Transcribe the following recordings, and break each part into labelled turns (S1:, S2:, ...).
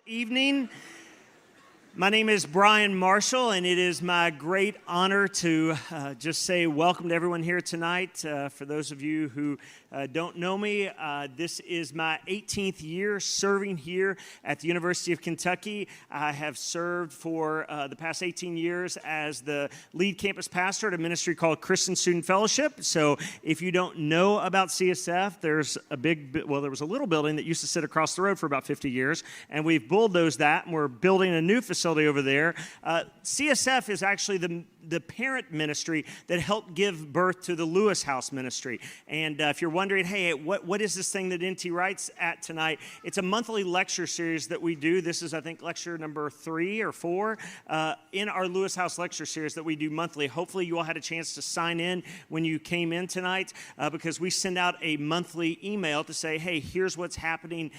S1: Evening. My name is Brian Marshall, and it is my great honor to just say welcome to everyone here tonight. For those of you who don't know me, this is my 18th year serving here at the University of Kentucky. I have served for the past 18 years as the lead campus pastor at a ministry called Christian Student Fellowship. So if you don't know about CSF, there was a little building that used to sit across the road for about 50 years, and we've bulldozed that, and we're building a new facility over there. CSF is actually the parent ministry that helped give birth to the Lewis House ministry. And if you're wondering, hey, what is this thing that N.T. Wright's at tonight? It's a monthly lecture series that we do. This is, I think, lecture number 3 or 4 in our Lewis House lecture series that we do monthly. Hopefully you all had a chance to sign in when you came in tonight because we send out a monthly email to say, hey, here's what's happening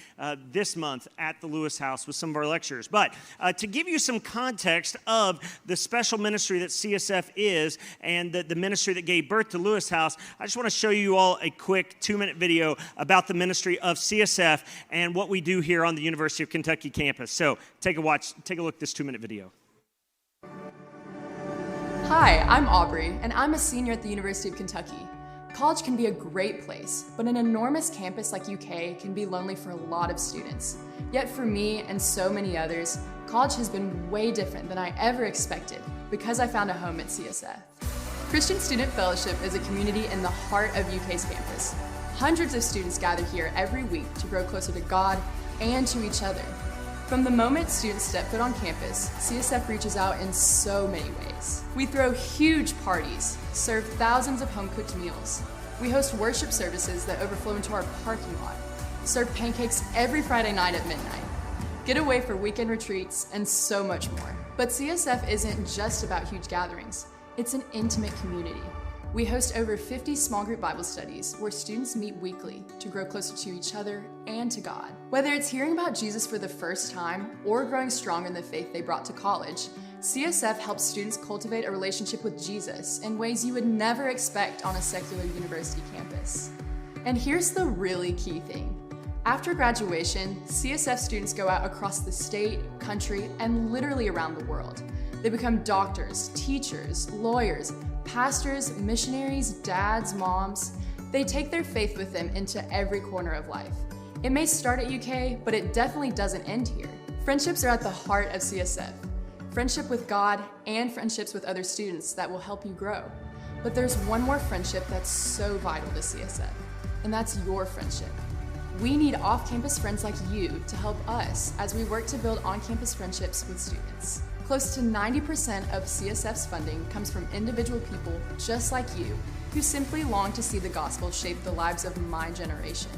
S1: this month at the Lewis House with some of our lectures. But to give you some context of the special ministry that CSF is and the ministry that gave birth to Lewis House, I just want to show you all a quick 2-minute video about the ministry of CSF and what we do here on the University of Kentucky campus. So take a look at this 2-minute video.
S2: Hi, I'm Aubrey, and I'm a senior at the University of Kentucky. College can be a great place, but an enormous campus like UK can be lonely for a lot of students. Yet for me and so many others, college has been way different than I ever expected because I found a home at CSF. Christian Student Fellowship is a community in the heart of UK's campus. Hundreds of students gather here every week to grow closer to God and to each other. From the moment students step foot on campus, CSF reaches out in so many ways. We throw huge parties, serve thousands of home-cooked meals. We host worship services that overflow into our parking lot, serve pancakes every Friday night at midnight, get away for weekend retreats, and so much more. But CSF isn't just about huge gatherings. It's an intimate community. We host over 50 small group Bible studies where students meet weekly to grow closer to each other and to God. Whether it's hearing about Jesus for the first time or growing stronger in the faith they brought to college, CSF helps students cultivate a relationship with Jesus in ways you would never expect on a secular university campus. And here's the really key thing. After graduation, CSF students go out across the state, country, and literally around the world. They become doctors, teachers, lawyers, pastors, missionaries, dads, moms. They take their faith with them into every corner of life. It may start at UK, but it definitely doesn't end here. Friendships are at the heart of CSF. Friendship with God and friendships with other students that will help you grow. But there's one more friendship that's so vital to CSF, and that's your friendship. We need off-campus friends like you to help us as we work to build on-campus friendships with students. Close to 90% of CSF's funding comes from individual people just like you who simply long to see the gospel shape the lives of my generation.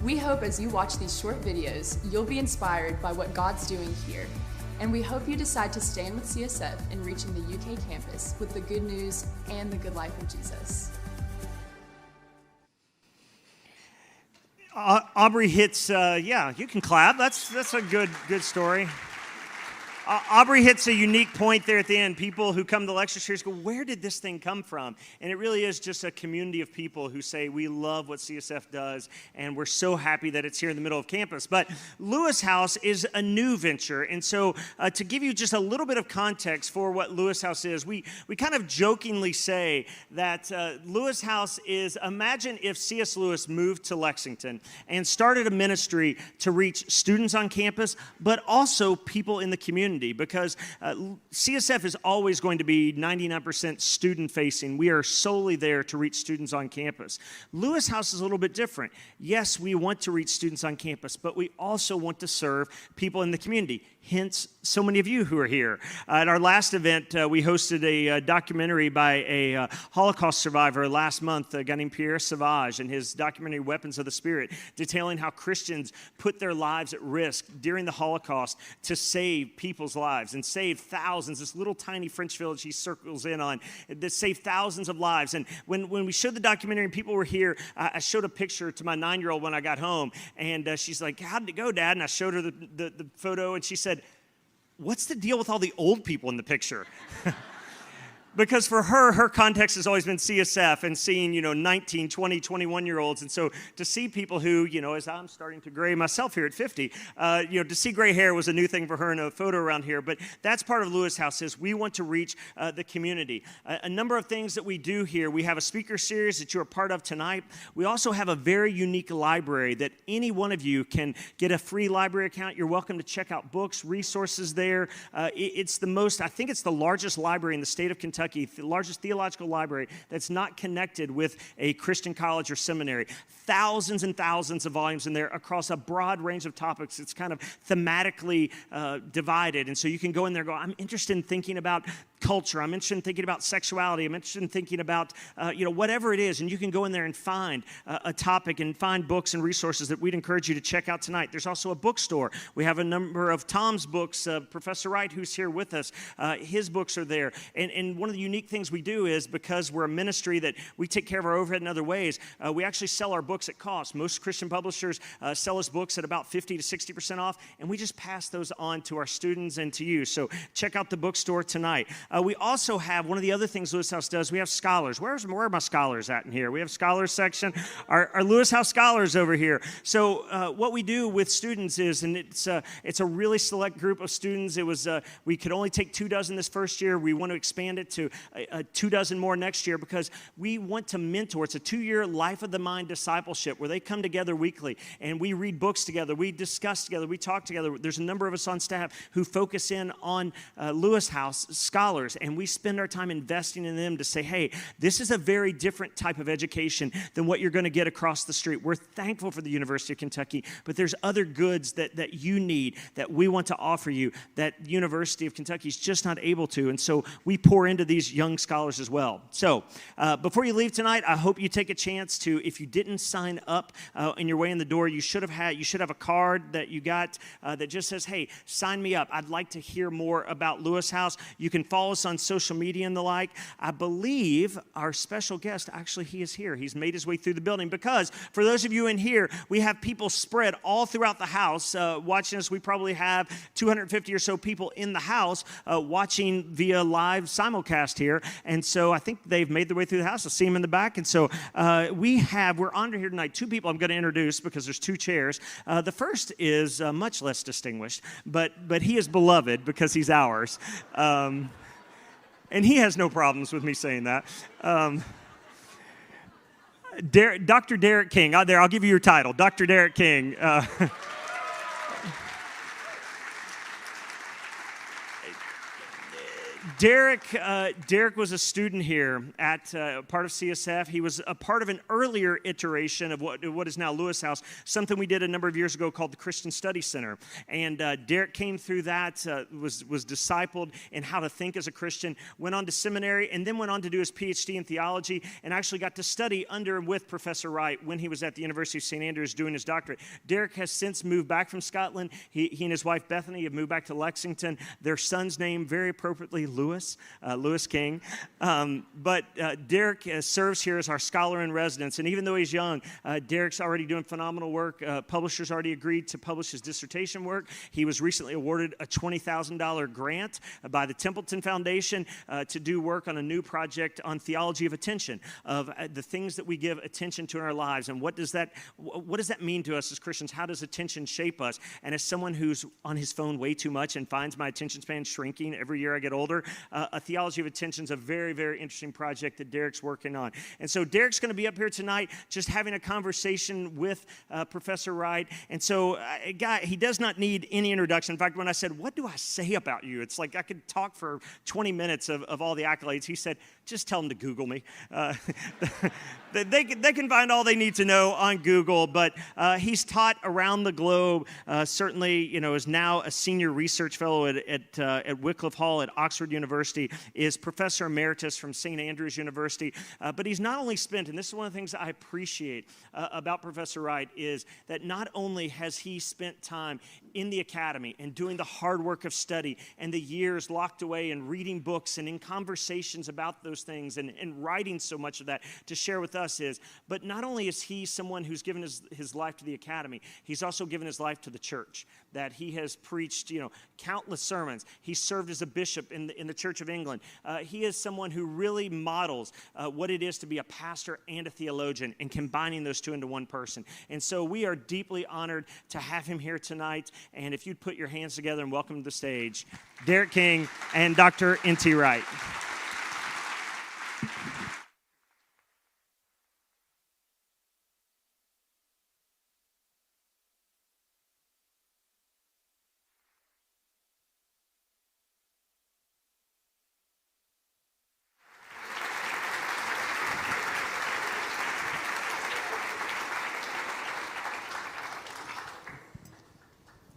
S2: We hope as you watch these short videos, you'll be inspired by what God's doing here. And we hope you decide to stand with CSF in reaching the UK campus with the good news and the good life of Jesus.
S1: Aubrey hits, you can clap. That's a good story. Aubrey hits a unique point there at the end. People who come to the lecture series go, where did this thing come from? And it really is just a community of people who say, we love what CSF does, and we're so happy that it's here in the middle of campus. But Lewis House is a new venture, and so to give you just a little bit of context for what Lewis House is, we kind of jokingly say that Lewis House is, imagine if C.S. Lewis moved to Lexington and started a ministry to reach students on campus, but also people in the community. Because CSF is always going to be 99% student-facing. We are solely there to reach students on campus. Lewis House is a little bit different. Yes, we want to reach students on campus, but we also want to serve people in the community. Hence, so many of you who are here. At our last event, we hosted a documentary by a Holocaust survivor last month, a guy named Pierre Sauvage, and his documentary, Weapons of the Spirit, detailing how Christians put their lives at risk during the Holocaust to save people's lives and save thousands. This little tiny French village he circles in on that saved thousands of lives. And when we showed the documentary and people were here, I showed a picture to my 9-year-old when I got home, and she's like, "How did it go, Dad?" And I showed her the photo, and she said, "What's the deal with all the old people in the picture?" Because for her context has always been CSF and seeing, 19, 20, 21-year-olds. And so to see people who, as I'm starting to gray myself here at 50, to see gray hair was a new thing for her in a photo around here. But that's part of Lewis House is we want to reach the community. A number of things that we do here. We have a speaker series that you're a part of tonight. We also have a very unique library that any one of you can get a free library account. You're welcome to check out books, resources there. I think it's the largest library in the state of Kentucky, the largest theological library that's not connected with a Christian college or seminary. Thousands and thousands of volumes in there across a broad range of topics. It's kind of thematically divided. And so you can go in there and go, I'm interested in thinking about culture. I'm interested in thinking about sexuality. I'm interested in thinking about, whatever it is. And you can go in there and find a topic and find books and resources that we'd encourage you to check out tonight. There's also a bookstore. We have a number of Tom's books. Professor Wright, who's here with us, his books are there. And one of the unique things we do is because we're a ministry that we take care of our overhead in other ways, we actually sell our books at cost. Most Christian publishers sell us books at about 50 to 60% off, and we just pass those on to our students and to you. So check out the bookstore tonight. We also have, one of the other things Lewis House does, we have scholars. Where are my scholars at in here? We have scholars section. Our Lewis House scholars over here. So what we do with students is, and it's a really select group of students. We could only take 24 this first year. We want to expand it to 24 more next year because we want to mentor. It's a 2-year life of the mind discipleship where they come together weekly and we read books together, we discuss together, we talk together. There's a number of us on staff who focus in on Lewis House scholars, and we spend our time investing in them to say, hey, this is a very different type of education than what you're going to get across the street. We're thankful for the University of Kentucky, but there's other goods that you need that we want to offer you that the University of Kentucky is just not able to, and so we pour into these young scholars as well. So before you leave tonight, I hope you take a chance to, if you didn't sign up on your way in the door, you should have a card that you got that just says, hey, sign me up. I'd like to hear more about Lewis House. You can follow us on social media and the like. I believe our special guest, actually, he is here. He's made his way through the building because for those of you in here, we have people spread all throughout the house watching us. We probably have 250 or so people in the house watching via live simulcast here. And so I think they've made their way through the house. I see them in the back. And so we're honored here tonight. 2 people I'm going to introduce because there's 2 chairs. The first is much less distinguished, but he is beloved because he's ours. And he has no problems with me saying that. Dr. Derek King. I'll give you your title. Dr. Derek King. Derek was a student here at part of CSF. He was a part of an earlier iteration of what is now Lewis House, something we did a number of years ago called the Christian Study Center. And Derek came through that, was discipled in how to think as a Christian, went on to seminary, and then went on to do his PhD in theology, and actually got to study under and with Professor Wright when he was at the University of St. Andrews doing his doctorate. Derek has since moved back from Scotland. He and his wife Bethany have moved back to Lexington. Their son's name, very appropriately, Lewis King. But Derek serves here as our scholar in residence. And even though he's young, Derek's already doing phenomenal work. Publishers already agreed to publish his dissertation work. He was recently awarded a $20,000 grant by the Templeton Foundation to do work on a new project on theology of attention, of the things that we give attention to in our lives. And what does that mean to us as Christians? How does attention shape us? And as someone who's on his phone way too much and finds my attention span shrinking every year I get older, a theology of attention is a very, very interesting project that Derek's working on. And so Derek's going to be up here tonight just having a conversation with Professor Wright. And so, he does not need any introduction. In fact, when I said, what do I say about you? It's like I could talk for 20 minutes of all the accolades. He said, just tell them to Google me. They can find all they need to know on Google, but he's taught around the globe, certainly, is now a senior research fellow at Wycliffe Hall at Oxford University, is professor emeritus from St. Andrews University. But he's not only spent, and this is one of the things I appreciate about Professor Wright, is that not only has he spent time in the academy and doing the hard work of study and the years locked away and reading books and in conversations about those things and writing so much of that to share with us is, but not only is he someone who's given his life to the academy, he's also given his life to the church, that he has preached, countless sermons. He served as a bishop in the Church of England. He is someone who really models what it is to be a pastor and a theologian and combining those two into one person. And so we are deeply honored to have him here tonight. And if you'd put your hands together and welcome to the stage, Derek King and Dr. N.T. Wright.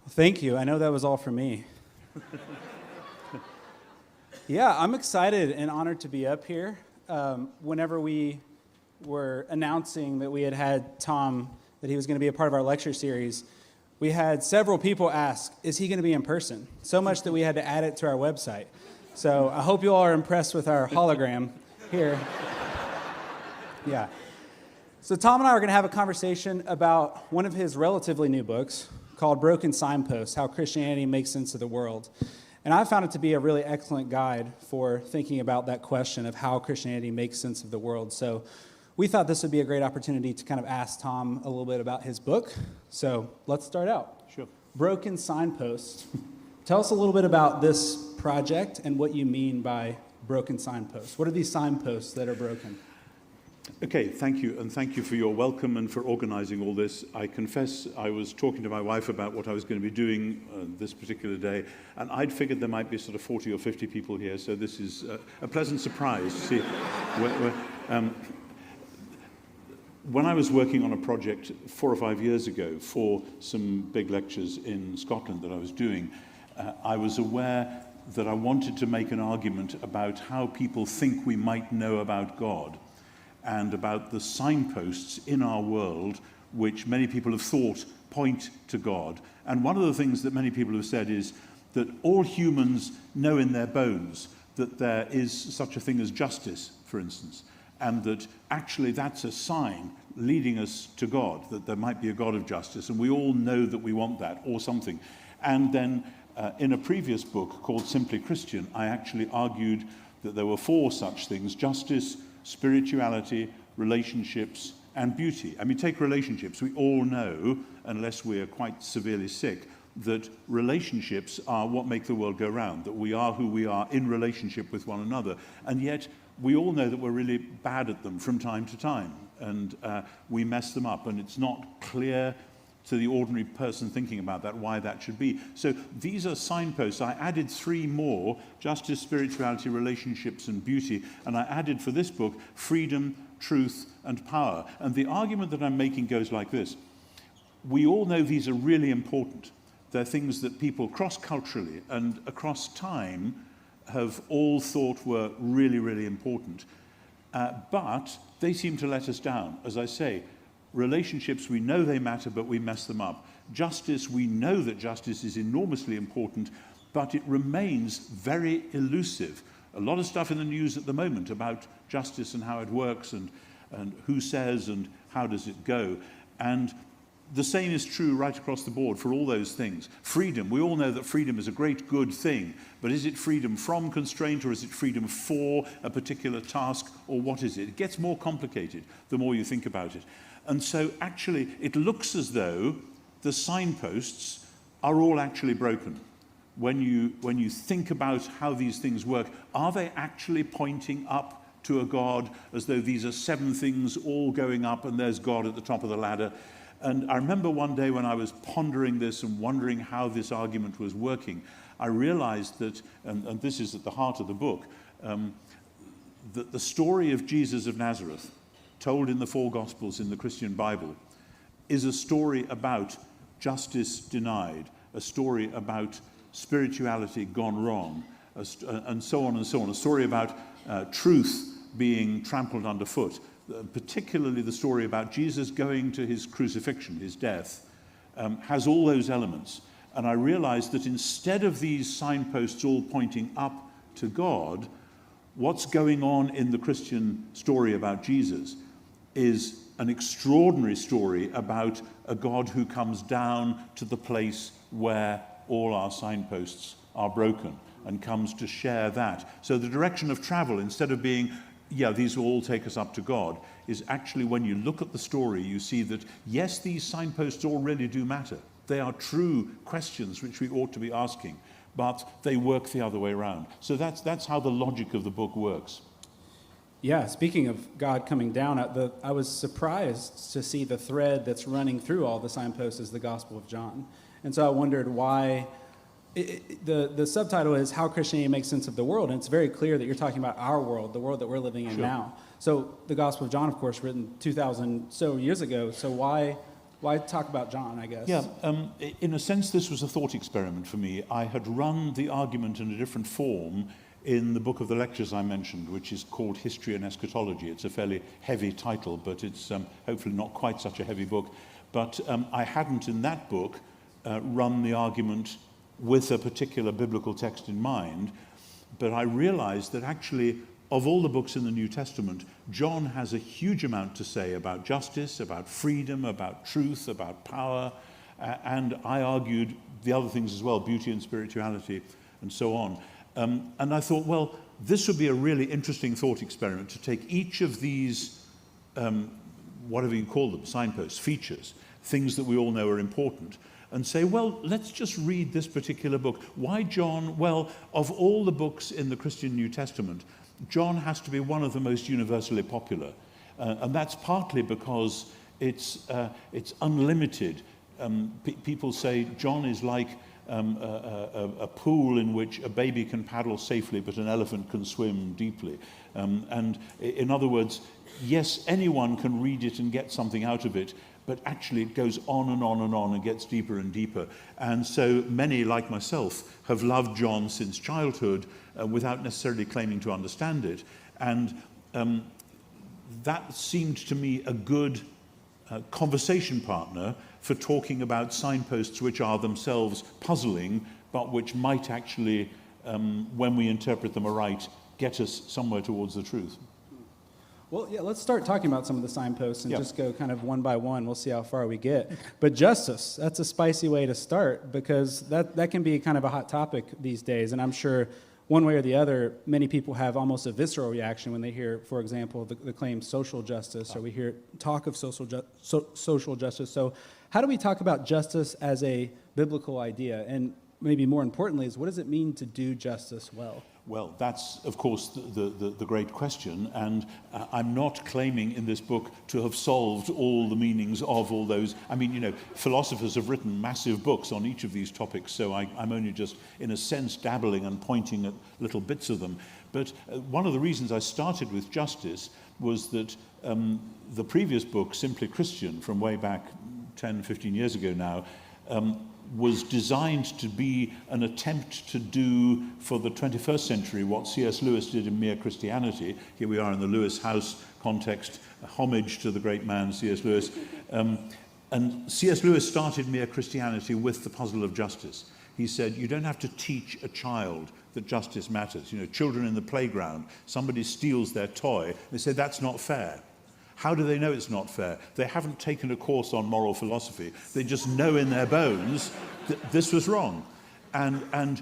S3: Thank you. I know that was all for me. Yeah, I'm excited and honored to be up here. Whenever we were announcing that we had Tom, that he was going to be a part of our lecture series, we had several people ask, is he going to be in person? So much that we had to add it to our website. So I hope you all are impressed with our hologram here. Yeah. So Tom and I are going to have a conversation about one of his relatively new books, called Broken Signposts, How Christianity Makes Sense of the World. And I found it to be a really excellent guide for thinking about that question of how Christianity makes sense of the world. So we thought this would be a great opportunity to kind of ask Tom a little bit about his book. So let's start out.
S4: Sure.
S3: Broken Signposts. Tell us a little bit about this project and what you mean by broken signposts. What are these signposts that are broken?
S4: Okay, thank you, and thank you for your welcome and for organizing all this. I confess I was talking to my wife about what I was going to be doing this particular day, and I'd figured there might be sort of 40 or 50 people here, so this is a pleasant surprise. See, when I was working on a project 4 or 5 years ago for some big lectures in Scotland that I was doing, I was aware that I wanted to make an argument about how people think we might know about God, and about the signposts in our world which many people have thought point to God. And one of the things that many people have said is that all humans know in their bones that there is such a thing as justice, for instance, and that actually that's a sign leading us to God, that there might be a God of justice, and we all know that we want that, or something. And then in a previous book called Simply Christian, I actually argued that there were 4 such things: justice, spirituality, relationships, and beauty. I mean, take relationships. We all know, unless we're quite severely sick, that relationships are what make the world go round, that we are who we are in relationship with one another. And yet, we all know that we're really bad at them from time to time, and we mess them up, and it's not clear to the ordinary person thinking about that why that should be. So these are signposts. I added 3 more: justice, spirituality, relationships, and beauty. And I added for this book freedom, truth, and power. And the argument that I'm making goes like this. We all know these are really important. They're things that people cross-culturally and across time have all thought were really, really important. But they seem to let us down. As I say, relationships, we know they matter, but we mess them up. Justice, we know that justice is enormously important, but it remains very elusive. A lot of stuff in the news at the moment about justice and how it works and who says and how does it go. And the same is true right across the board for all those things. Freedom, we all know that freedom is a great good thing, but is it freedom from constraint, or is it freedom for a particular task, or what is it? It gets more complicated the more you think about it. And so actually it looks as though the signposts are all actually broken. When you think about how these things work, are they actually pointing up to a God, as though these are 7 things all going up and there's God at the top of the ladder? And I remember one day when I was pondering this and wondering how this argument was working, I realized that, and this is at the heart of the book, that the story of Jesus of Nazareth, told in the 4 Gospels in the Christian Bible, is a story about justice denied, a story about spirituality gone wrong, and so on and so on, a story about truth being trampled underfoot, particularly the story about Jesus going to his crucifixion, his death, has all those elements. And I realized that instead of these signposts all pointing up to God, what's going on in the Christian story about Jesus is an extraordinary story about a God who comes down to the place where all our signposts are broken and comes to share that. So the direction of travel, instead of being, yeah, these will all take us up to God, is actually, when you look at the story, you see that, yes, these signposts all really do matter. They are true questions which we ought to be asking, but they work the other way around. So that's how the logic of the book works.
S3: Yeah, speaking of God coming down, I was surprised to see the thread that's running through all the signposts is the Gospel of John. And so I wondered why. The subtitle is How Christianity Makes Sense of the World, and it's very clear that you're talking about our world, the world that we're living in now. So the Gospel of John, of course, written 2,000 so years ago, so why talk about John, I guess?
S4: Yeah, in a sense, this was a thought experiment for me. I had run the argument in a different form in the book of the lectures I mentioned, which is called History and Eschatology. It's a fairly heavy title, but it's hopefully not quite such a heavy book. But I hadn't in that book run the argument with a particular biblical text in mind, but I realized that actually, of all the books in the New Testament, John has a huge amount to say about justice, about freedom, about truth, about power, and I argued the other things as well, beauty and spirituality, and so on. And I thought, well, this would be a really interesting thought experiment to take each of these, whatever you call them, signposts, features, things that we all know are important, and say, well, let's just read this particular book. Why John? Well, of all the books in the Christian New Testament, John has to be one of the most universally popular. And that's partly because it's unlimited. People say John is like a pool in which a baby can paddle safely, but an elephant can swim deeply. And in other words, yes, anyone can read it and get something out of it, but actually it goes on and on and on and gets deeper and deeper. And so many, like myself, have loved John since childhood without necessarily claiming to understand it. And that seemed to me a good conversation partner for talking about signposts which are themselves puzzling, but which might actually, when we interpret them aright, get us somewhere towards the truth.
S3: Well, yeah, let's start talking about some of the signposts and just go kind of one by one. We'll see how far we get. But justice, that's a spicy way to start, because that can be kind of a hot topic these days. And I'm sure one way or the other, many people have almost a visceral reaction when they hear, for example, the claim social justice, or we hear talk of social justice. So how do we talk about justice as a biblical idea? And maybe more importantly is, what does it mean to do justice well?
S4: Well, that's, of course, the great question, and I'm not claiming in this book to have solved all the meanings of all those. I mean, you know, philosophers have written massive books on each of these topics, so I'm only just, in a sense, dabbling and pointing at little bits of them. But one of the reasons I started with justice was that the previous book, Simply Christian, from way back 10, 15 years ago now, was designed to be an attempt to do for the 21st century what C.S. Lewis did in Mere Christianity. Here we are in the Lewis House context, a homage to the great man C.S. Lewis. And C.S. Lewis started Mere Christianity with the puzzle of justice. He said, you don't have to teach a child that justice matters. You know, children in the playground, somebody steals their toy, they say, that's not fair. How do they know it's not fair? They haven't taken a course on moral philosophy. They just know in their bones that this was wrong. And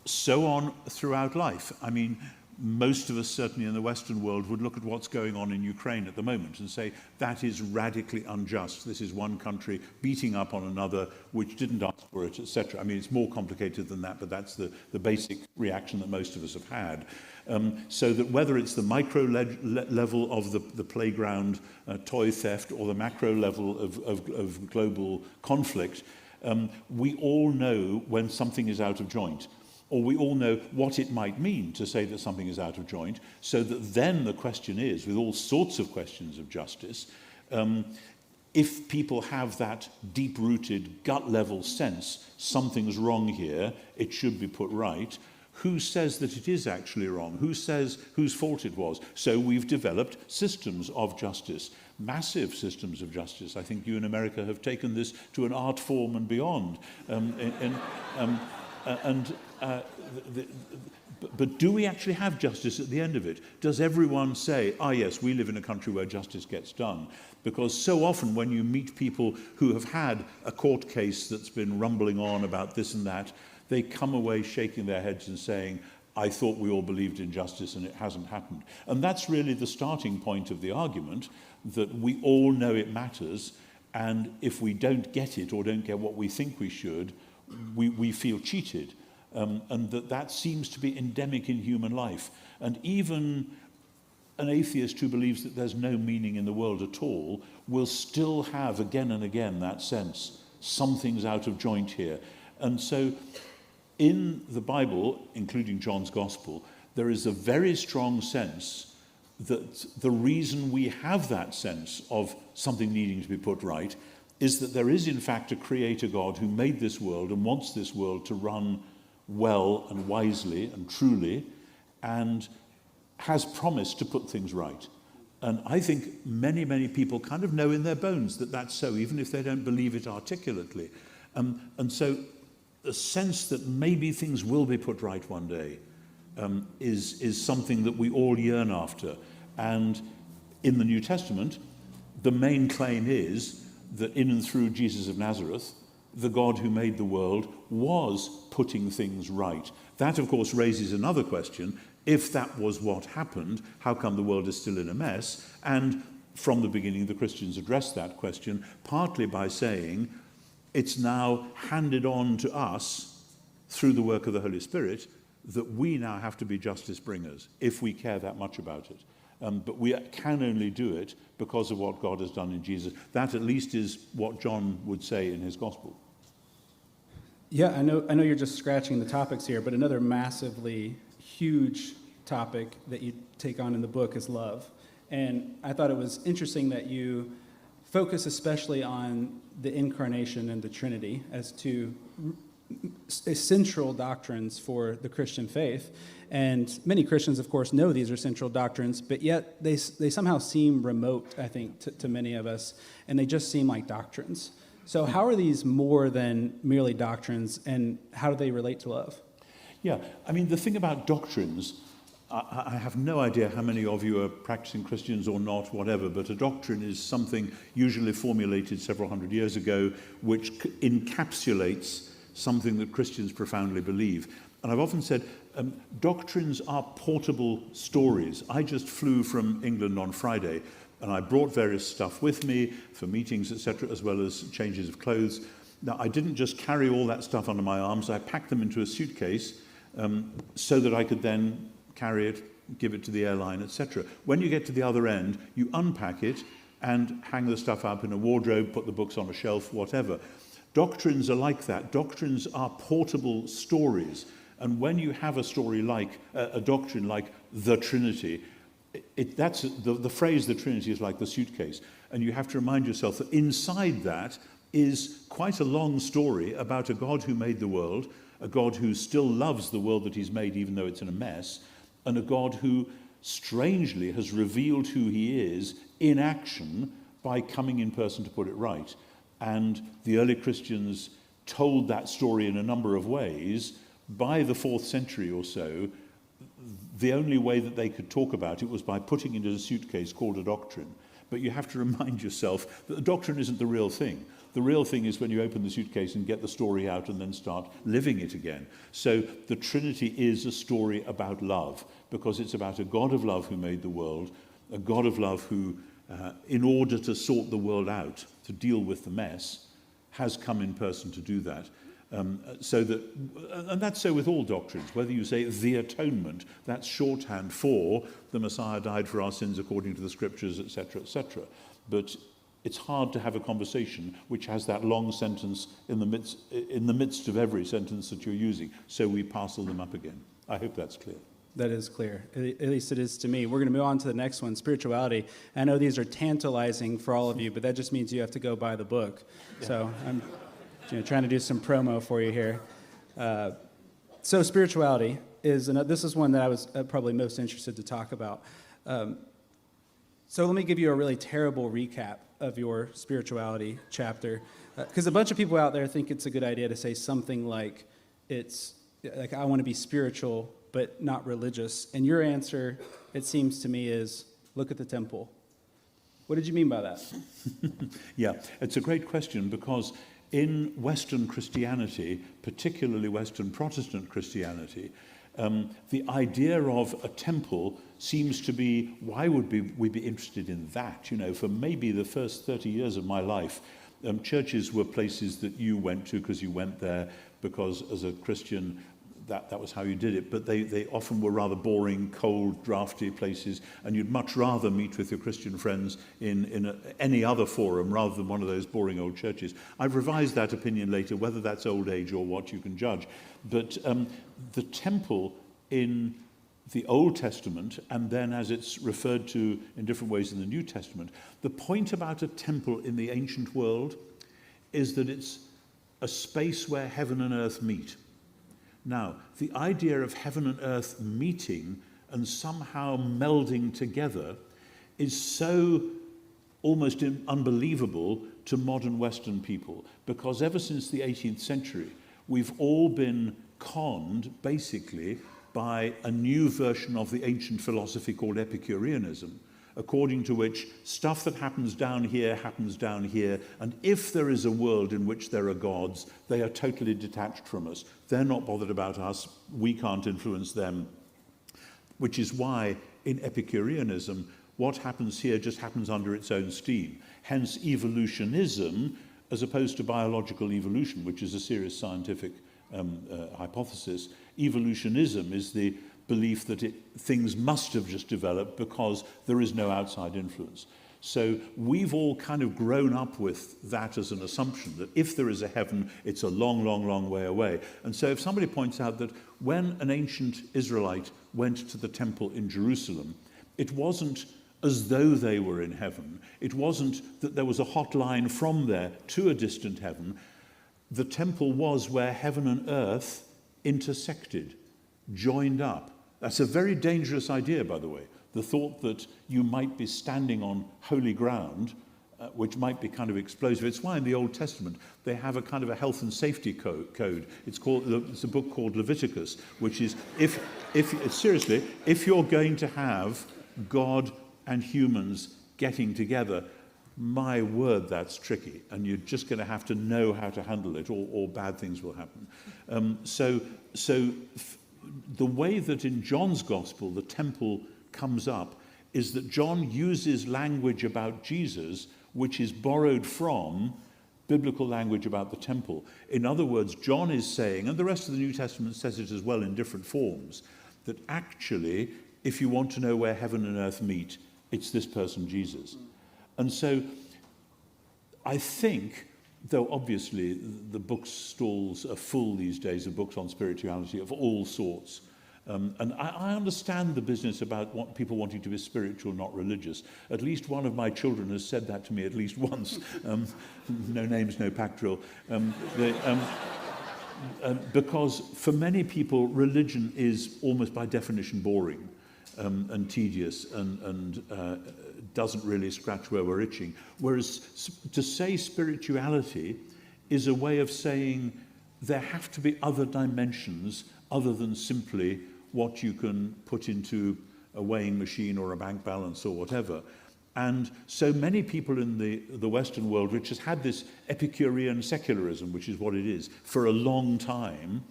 S4: so on throughout life. I mean, most of us, certainly in the Western world, would look at what's going on in Ukraine at the moment and say, that is radically unjust. This is one country beating up on another which didn't ask for it, etc. I mean, it's more complicated than that, but that's the basic reaction that most of us have had. So that whether it's the micro level of the playground toy theft or the macro level of global conflict, we all know when something is out of joint, or we all know what it might mean to say that something is out of joint, so that then the question is, with all sorts of questions of justice, if people have that deep-rooted, gut-level sense, something's wrong here, it should be put right, who says that it is actually wrong? Who says whose fault it was? So we've developed systems of justice, massive systems of justice. I think you in America have taken this to an art form and beyond. But do we actually have justice at the end of it? Does everyone say, yes, we live in a country where justice gets done? Because so often when you meet people who have had a court case that's been rumbling on about this and that, they come away shaking their heads and saying, I thought we all believed in justice and it hasn't happened. And that's really the starting point of the argument, that we all know it matters, and if we don't get it or don't get what we think we should, we feel cheated. And that seems to be endemic in human life. And even an atheist who believes that there's no meaning in the world at all will still have again and again that sense, something's out of joint here. And so in the Bible, including John's Gospel, there is a very strong sense that the reason we have that sense of something needing to be put right is that there is in fact a creator God who made this world and wants this world to run well and wisely and truly, and has promised to put things right. And I think many, many people kind of know in their bones that that's so, even if they don't believe it articulately. And so the sense that maybe things will be put right one day is something that we all yearn after. And in the New Testament, the main claim is that in and through Jesus of Nazareth, the God who made the world was putting things right. That, of course, raises another question. If that was what happened, how come the world is still in a mess? And from the beginning, the Christians addressed that question, partly by saying, it's now handed on to us through the work of the Holy Spirit that we now have to be justice bringers, if we care that much about it. But we can only do it because of what God has done in Jesus. That at least is what John would say in his gospel.
S3: Yeah, I know you're just scratching the topics here, but another massively huge topic that you take on in the book is love. And I thought it was interesting that you focus especially on the incarnation and the Trinity as two central doctrines for the Christian faith. And many Christians, of course, know these are central doctrines, but yet they somehow seem remote, I think, to many of us, and they just seem like doctrines. So how are these more than merely doctrines, and how do they relate to love?
S4: Yeah, I mean, the thing about doctrines, I have no idea how many of you are practicing Christians or not, whatever, but a doctrine is something usually formulated several hundred years ago which encapsulates something that Christians profoundly believe. And I've often said, doctrines are portable stories. I just flew from England on Friday, and I brought various stuff with me for meetings, etc., as well as changes of clothes. Now, I didn't just carry all that stuff under my arms. I packed them into a suitcase so that I could then carry it, give it to the airline, etc. When you get to the other end, you unpack it and hang the stuff up in a wardrobe, put the books on a shelf, whatever. Doctrines are like that. Doctrines are portable stories. And when you have a story like, a doctrine like the Trinity, that's the phrase the Trinity is like the suitcase. And you have to remind yourself that inside that is quite a long story about a God who made the world, a God who still loves the world that he's made even though it's in a mess, and a God who strangely has revealed who he is in action by coming in person to put it right. And the early Christians told that story in a number of ways. By the 4th century or so, the only way that they could talk about it was by putting it in a suitcase called a doctrine. But you have to remind yourself that the doctrine isn't the real thing. The real thing is when you open the suitcase and get the story out and then start living it again. So the Trinity is a story about love, because it's about a God of love who made the world, a God of love who, in order to sort the world out, to deal with the mess, has come in person to do that. And that's so with all doctrines. Whether you say the atonement, that's shorthand for the Messiah died for our sins according to the Scriptures, etc., etc. But it's hard to have a conversation which has that long sentence in the midst of every sentence that you're using. So we parcel them up again. I hope that's clear.
S3: That is clear. At least it is to me. We're going to move on to the next one, spirituality. I know these are tantalizing for all of you, but that just means you have to go buy the book. Yeah. So I'm trying to do some promo for you here. So spirituality, this is one that I was probably most interested to talk about. So let me give you a really terrible recap of your spirituality chapter, because a bunch of people out there think it's a good idea to say something like, I want to be spiritual but not religious. And your answer, it seems to me, is look at the temple. What did you mean by that?
S4: Yeah, it's a great question, because in Western Christianity, particularly Western Protestant Christianity, the idea of a temple seems to be, why would we be interested in that? You know, for maybe the first 30 years of my life, churches were places that you went to because you went there because as a Christian, that was how you did it. But they often were rather boring, cold, drafty places, and you'd much rather meet with your Christian friends in any other forum rather than one of those boring old churches. I've revised that opinion later, whether that's old age or what you can judge. But the temple in the Old Testament, and then as it's referred to in different ways in the New Testament, the point about a temple in the ancient world is that it's a space where heaven and earth meet. Now, the idea of heaven and earth meeting and somehow melding together is so almost unbelievable to modern Western people, because ever since the 18th century, we've all been conned, basically, by a new version of the ancient philosophy called Epicureanism, according to which stuff that happens down here, and if there is a world in which there are gods, they are totally detached from us. They're not bothered about us, we can't influence them, which is why in Epicureanism, what happens here just happens under its own steam. Hence evolutionism, as opposed to biological evolution, which is a serious scientific hypothesis. Evolutionism is the belief that things must have just developed because there is no outside influence. So we've all kind of grown up with that as an assumption, that if there is a heaven, it's a long, long, long way away. And so if somebody points out that when an ancient Israelite went to the temple in Jerusalem, it wasn't as though they were in heaven. It wasn't that there was a hotline from there to a distant heaven. The temple was where heaven and earth intersected, joined up. That's a very dangerous idea, by the way. The thought that you might be standing on holy ground, which might be kind of explosive. It's why in the Old Testament they have a kind of a health and safety code. It's a book called Leviticus, which is if you're going to have God and humans getting together, my word, that's tricky, and you're just going to have to know how to handle it, or bad things will happen. So the way that in John's Gospel the temple comes up is that John uses language about Jesus which is borrowed from biblical language about the temple. In other words, John is saying, and the rest of the New Testament says it as well in different forms, that actually, if you want to know where heaven and earth meet, it's this person, Jesus. And so I think, though obviously the bookstalls are full these days of books on spirituality of all sorts, and I understand the business about people wanting to be spiritual, not religious. At least one of my children has said that to me at least once. No names, no pack drill. Because for many people, religion is almost by definition boring and tedious and doesn't really scratch where we're itching. Whereas to say spirituality is a way of saying there have to be other dimensions other than simply what you can put into a weighing machine or a bank balance or whatever. And so many people in the Western world, which has had this Epicurean secularism, which is what it is, for a long time,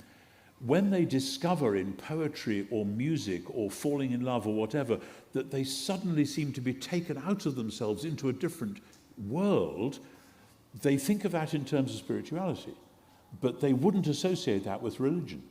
S4: when they discover in poetry or music or falling in love or whatever, that they suddenly seem to be taken out of themselves into a different world, they think of that in terms of spirituality. But they wouldn't associate that with religion.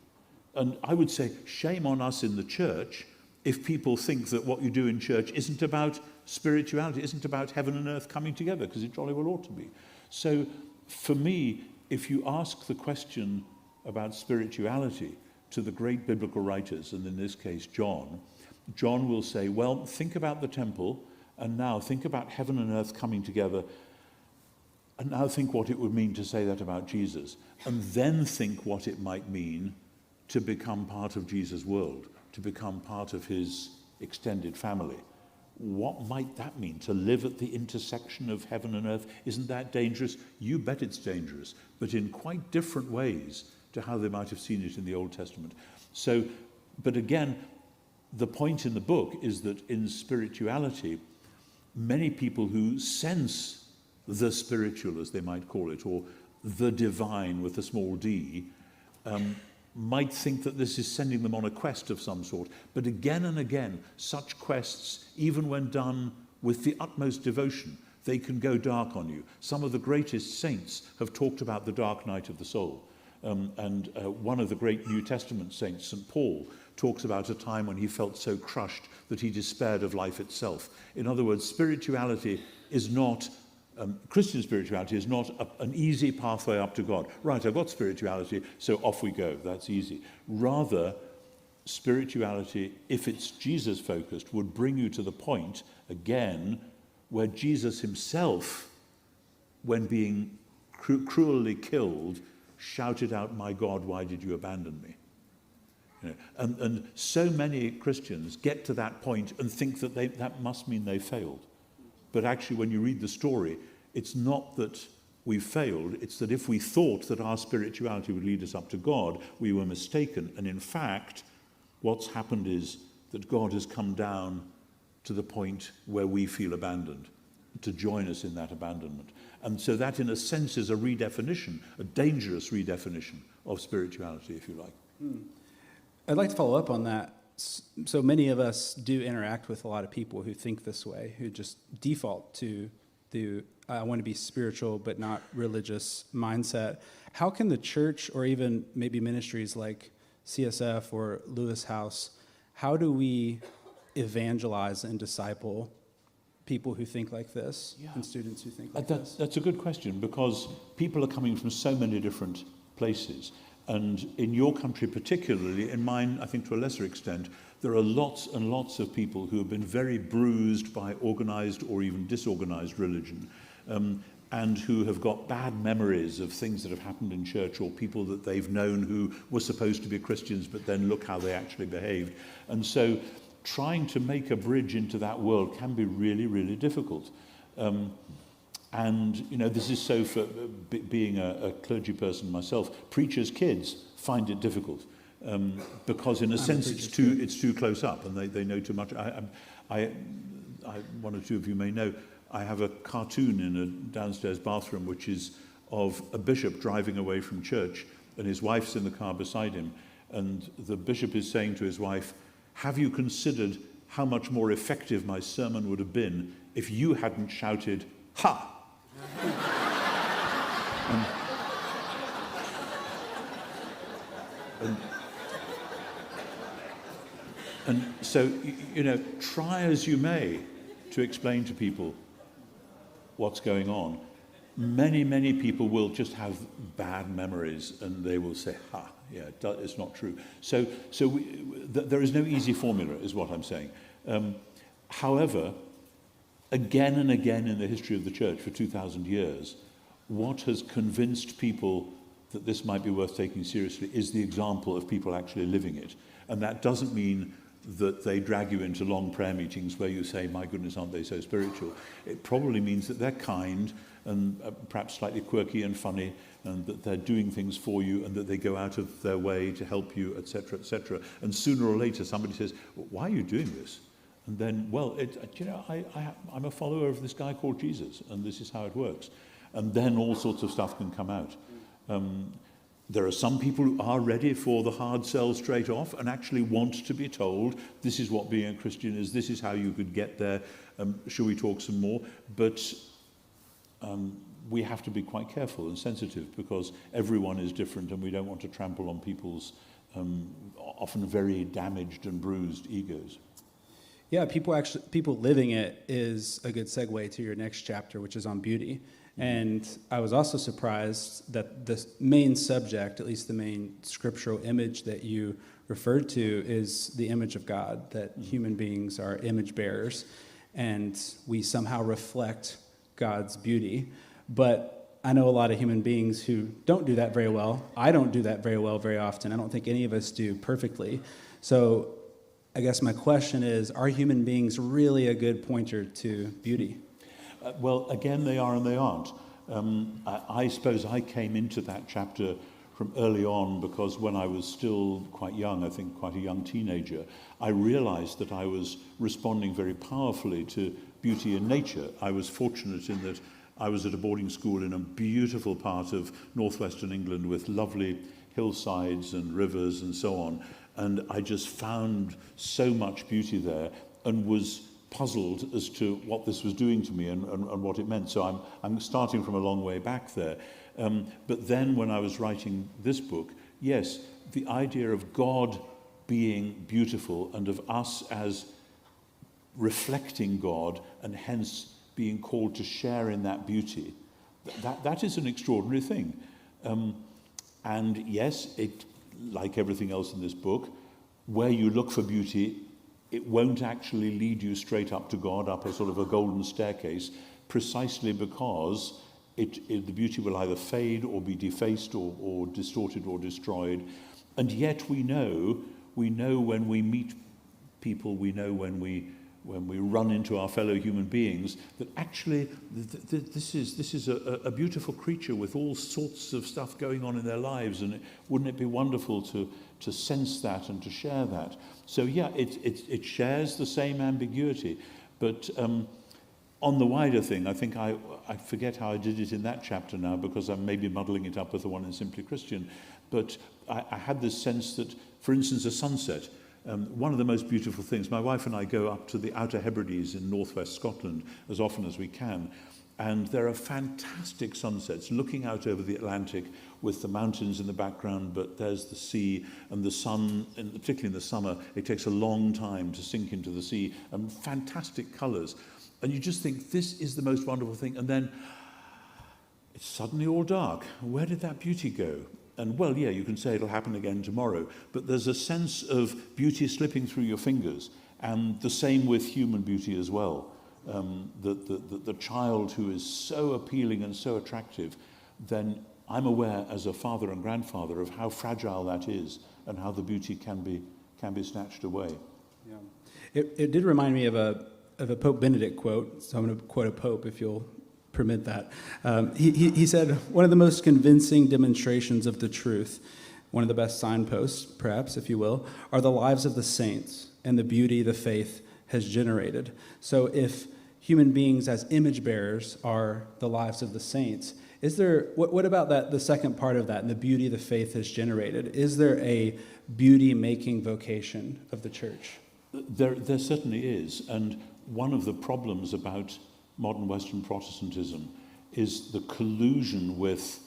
S4: And I would say, shame on us in the church if people think that what you do in church isn't about spirituality, isn't about heaven and earth coming together, because it jolly well ought to be. So for me, if you ask the question about spirituality to the great biblical writers, and in this case John will say, well, think about the temple, and now think about heaven and earth coming together, and now think what it would mean to say that about Jesus, and then think what it might mean to become part of Jesus' world, to become part of his extended family. What might that mean? To live at the intersection of heaven and earth? Isn't that dangerous? You bet it's dangerous, but in quite different ways to how they might have seen it in the Old Testament. So, but again, the point in the book is that in spirituality, many people who sense the spiritual, as they might call it, or the divine with a small d, might think that this is sending them on a quest of some sort. But again and again, such quests, even when done with the utmost devotion, they can go dark on you. Some of the greatest saints have talked about the dark night of the soul. One of the great New Testament saints, St. Paul, talks about a time when he felt so crushed that he despaired of life itself. In other words, spirituality is not, Christian spirituality is not an easy pathway up to God. Right, I've got spirituality, so off we go. That's easy. Rather, spirituality, if it's Jesus-focused, would bring you to the point, again, where Jesus himself, when being cruelly killed, shouted out, "My God, why did you abandon me?" You know, and so many Christians get to that point and think that that must mean they failed. But actually, when you read the story, it's not that we failed, it's that if we thought that our spirituality would lead us up to God, we were mistaken. And in fact, what's happened is that God has come down to the point where we feel abandoned, to join us in that abandonment. And so that, in a sense, is a redefinition, a dangerous redefinition of spirituality, if you like.
S3: I'd like to follow up on that. So many of us do interact with a lot of people who think this way, who just default to the I want to be spiritual but not religious mindset. How can the church, or even maybe ministries like CSF or Lewis House, how do we evangelize and disciple people who think like this, and students who think like this?
S4: That's a good question, because people are coming from so many different places. And in your country particularly, in mine, I think to a lesser extent, there are lots and lots of people who have been very bruised by organized or even disorganized religion, and who have got bad memories of things that have happened in church, or people that they've known who were supposed to be Christians, but then look how they actually behaved. And so trying to make a bridge into that world can be really, really difficult. And, you know, this is so for being a clergy person myself. Preachers' kids find it difficult because, in a sense, it's too close up, and they know too much. One or two of you may know, I have a cartoon in a downstairs bathroom which is of a bishop driving away from church, and his wife's in the car beside him, and the bishop is saying to his wife, "Have you considered how much more effective my sermon would have been if you hadn't shouted, 'Ha!'" And so, you know, try as you may to explain to people what's going on, many, many people will just have bad memories, and they will say, "Ha, yeah, it's not true." So there is no easy formula, is what I'm saying. However, again and again in the history of the church for 2,000 years, what has convinced people that this might be worth taking seriously is the example of people actually living it. And that doesn't mean that they drag you into long prayer meetings where you say, "My goodness, aren't they so spiritual?" It probably means that they're kind and perhaps slightly quirky and funny, and that they're doing things for you, and that they go out of their way to help you, etc., etc. And sooner or later somebody says, "Why are you doing this?" And then, well, I'm a follower of this guy called Jesus, and this is how it works. And then all sorts of stuff can come out. There are some people who are ready for the hard sell straight off and actually want to be told, this is what being a Christian is, this is how you could get there, shall we talk some more? But we have to be quite careful and sensitive, because everyone is different, and we don't want to trample on people's often very damaged and bruised egos.
S3: Yeah, people living it is a good segue to your next chapter, which is on beauty. And I was also surprised that the main subject, at least the main scriptural image that you referred to, is the image of God, that human beings are image bearers, and we somehow reflect God's beauty. But I know a lot of human beings who don't do that very well. I don't do that very well very often. I don't think any of us do perfectly. So I guess my question is, are human beings really a good pointer to beauty?
S4: Well, again, they are and they aren't. I suppose I came into that chapter from early on because when I was still quite young, I think quite a young teenager, I realized that I was responding very powerfully to beauty in nature. I was fortunate in that I was at a boarding school in a beautiful part of northwestern England with lovely hillsides and rivers and so on. And I just found so much beauty there and was puzzled as to what this was doing to me and what it meant. So I'm starting from a long way back there. But then when I was writing this book, yes, the idea of God being beautiful and of us as reflecting God and hence being called to share in that beauty, that is an extraordinary thing. And yes, it, like everything else in this book, where you look for beauty, it won't actually lead you straight up to God, up a sort of a golden staircase, precisely because the beauty will either fade or be defaced or distorted or destroyed. And yet we know when we meet people, we know when we run into our fellow human beings, that actually this is a beautiful creature with all sorts of stuff going on in their lives, and wouldn't it be wonderful to sense that and to share that? So yeah, it shares the same ambiguity, but on the wider thing, I think I forget how I did it in that chapter now because I'm maybe muddling it up with the one in Simply Christian, but I had this sense that, for instance, a sunset. One of the most beautiful things, my wife and I go up to the Outer Hebrides in northwest Scotland as often as we can, and there are fantastic sunsets looking out over the Atlantic with the mountains in the background, but there's the sea and the sun, and particularly in the summer, it takes a long time to sink into the sea, and fantastic colours. And you just think, this is the most wonderful thing, and then it's suddenly all dark. Where did that beauty go? And well, yeah, you can say it'll happen again tomorrow, but there's a sense of beauty slipping through your fingers, and the same with human beauty as well. The child who is so appealing and so attractive, then I'm aware as a father and grandfather of how fragile that is and how the beauty can be snatched away.
S3: Yeah. It did remind me of a Pope Benedict quote, so I'm going to quote a pope if you'll permit that. He said, one of the most convincing demonstrations of the truth, one of the best signposts, perhaps, if you will, are the lives of the saints and the beauty the faith has generated. So if human beings as image bearers are the lives of the saints, is there, what about that, the second part of that, and the beauty the faith has generated? Is there a beauty-making vocation of the church?
S4: There certainly is, and one of the problems about modern Western Protestantism is the collusion with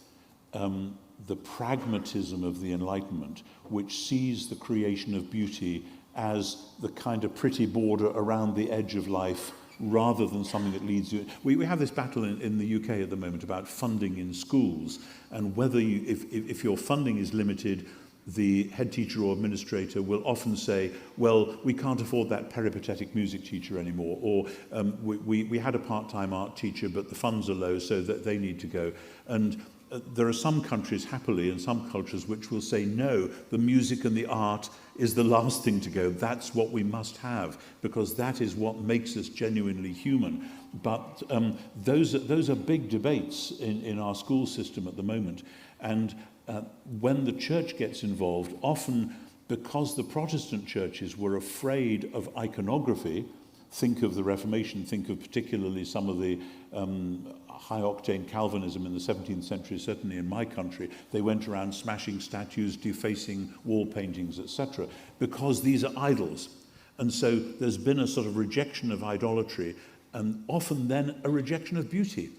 S4: the pragmatism of the Enlightenment, which sees the creation of beauty as the kind of pretty border around the edge of life rather than something that leads you. We have this battle in the UK at the moment about funding in schools, and whether if your funding is limited, the head teacher or administrator will often say, well, we can't afford that peripatetic music teacher anymore, or we had a part-time art teacher, but the funds are low, so that they need to go. And there are some countries, happily, and some cultures which will say, no, the music and the art is the last thing to go. That's what we must have, because that is what makes us genuinely human. But those are big debates in our school system at the moment. And when the church gets involved, often because the Protestant churches were afraid of iconography, think of the Reformation, think of particularly some of the high-octane Calvinism in the 17th century, certainly in my country, they went around smashing statues, defacing wall paintings, etc., because these are idols. And so there's been a sort of rejection of idolatry, and often then a rejection of beauty.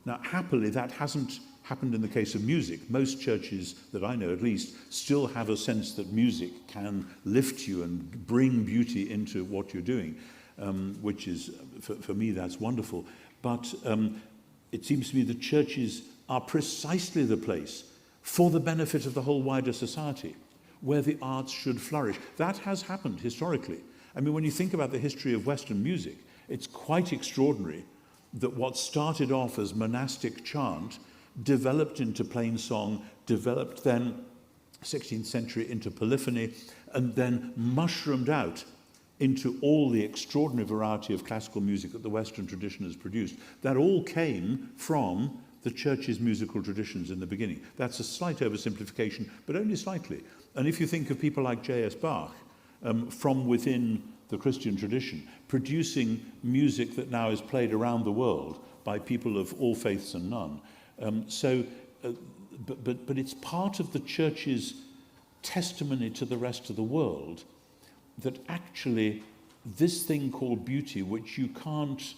S4: Now, happily, that hasn't happened in the case of music. Most churches, that I know at least, still have a sense that music can lift you and bring beauty into what you're doing, which is, for me, that's wonderful. But it seems to me the churches are precisely the place for the benefit of the whole wider society, where the arts should flourish. That has happened historically. I mean, when you think about the history of Western music, it's quite extraordinary that what started off as monastic chant developed into plain song, developed then 16th century into polyphony, and then mushroomed out into all the extraordinary variety of classical music that the Western tradition has produced. That all came from the church's musical traditions in the beginning. That's a slight oversimplification, but only slightly. And if you think of people like J.S. Bach, from within the Christian tradition, producing music that now is played around the world by people of all faiths and none. But it's part of the church's testimony to the rest of the world that actually this thing called beauty, which you can't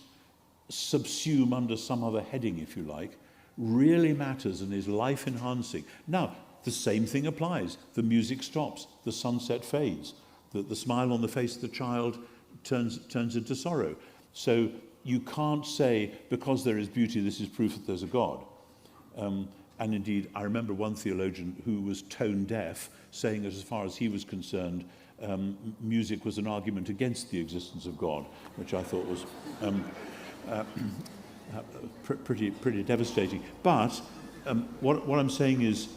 S4: subsume under some other heading, if you like, really matters and is life-enhancing. Now, the same thing applies. The music stops, the sunset fades, the smile on the face of the child turns into sorrow. So you can't say, because there is beauty, this is proof that there's a God. And indeed, I remember one theologian who was tone deaf saying that as far as he was concerned, music was an argument against the existence of God, which I thought was pretty devastating. But what I'm saying is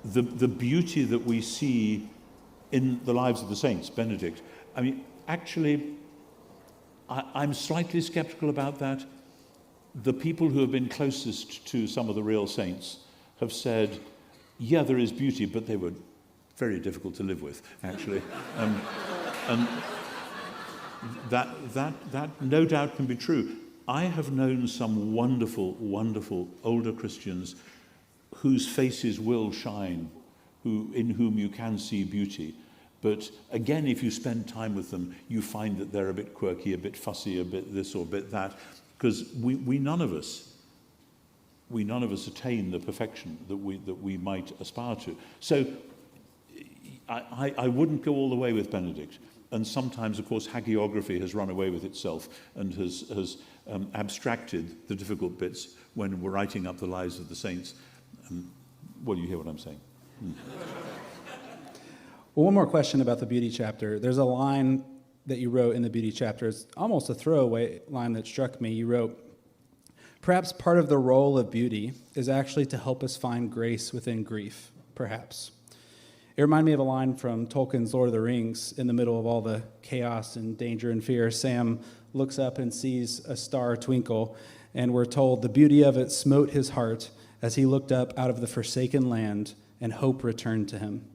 S4: the beauty that we see in the lives of the saints, Benedict, I mean, actually, I'm slightly skeptical about that. The people who have been closest to some of the real saints have said, yeah, there is beauty, but they were very difficult to live with, actually. And that no doubt can be true. I have known some wonderful, wonderful older Christians whose faces will shine, in whom you can see beauty. But again, if you spend time with them, you find that they're a bit quirky, a bit fussy, a bit this or a bit that, because we none of us attain the perfection that we might aspire to. So I wouldn't go all the way with Benedict. And sometimes, of course, hagiography has run away with itself and has abstracted the difficult bits when we're writing up the lives of the saints. Well, you hear what I'm saying.
S3: Well, one more question about the beauty chapter. There's a line that you wrote in the beauty chapter. It's almost a throwaway line that struck me. You wrote, "Perhaps part of the role of beauty is actually to help us find grace within grief, perhaps." It reminded me of a line from Tolkien's Lord of the Rings. In the middle of all the chaos and danger and fear, Sam looks up and sees a star twinkle, and we're told the beauty of it smote his heart as he looked up out of the forsaken land, and hope returned to him.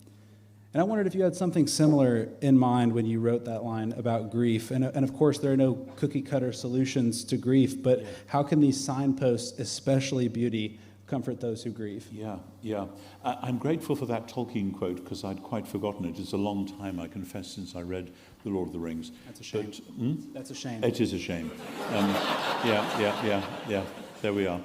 S3: And I wondered if you had something similar in mind when you wrote that line about grief. And of course, there are no cookie-cutter solutions to grief, but how can these signposts, especially beauty, comfort those who grieve? Yeah. I'm grateful for that Tolkien quote, because I'd quite forgotten it. It's a long time, I confess, since I read The Lord of the Rings. That's a shame. But, That's a shame. It is a shame. Yeah. There we are.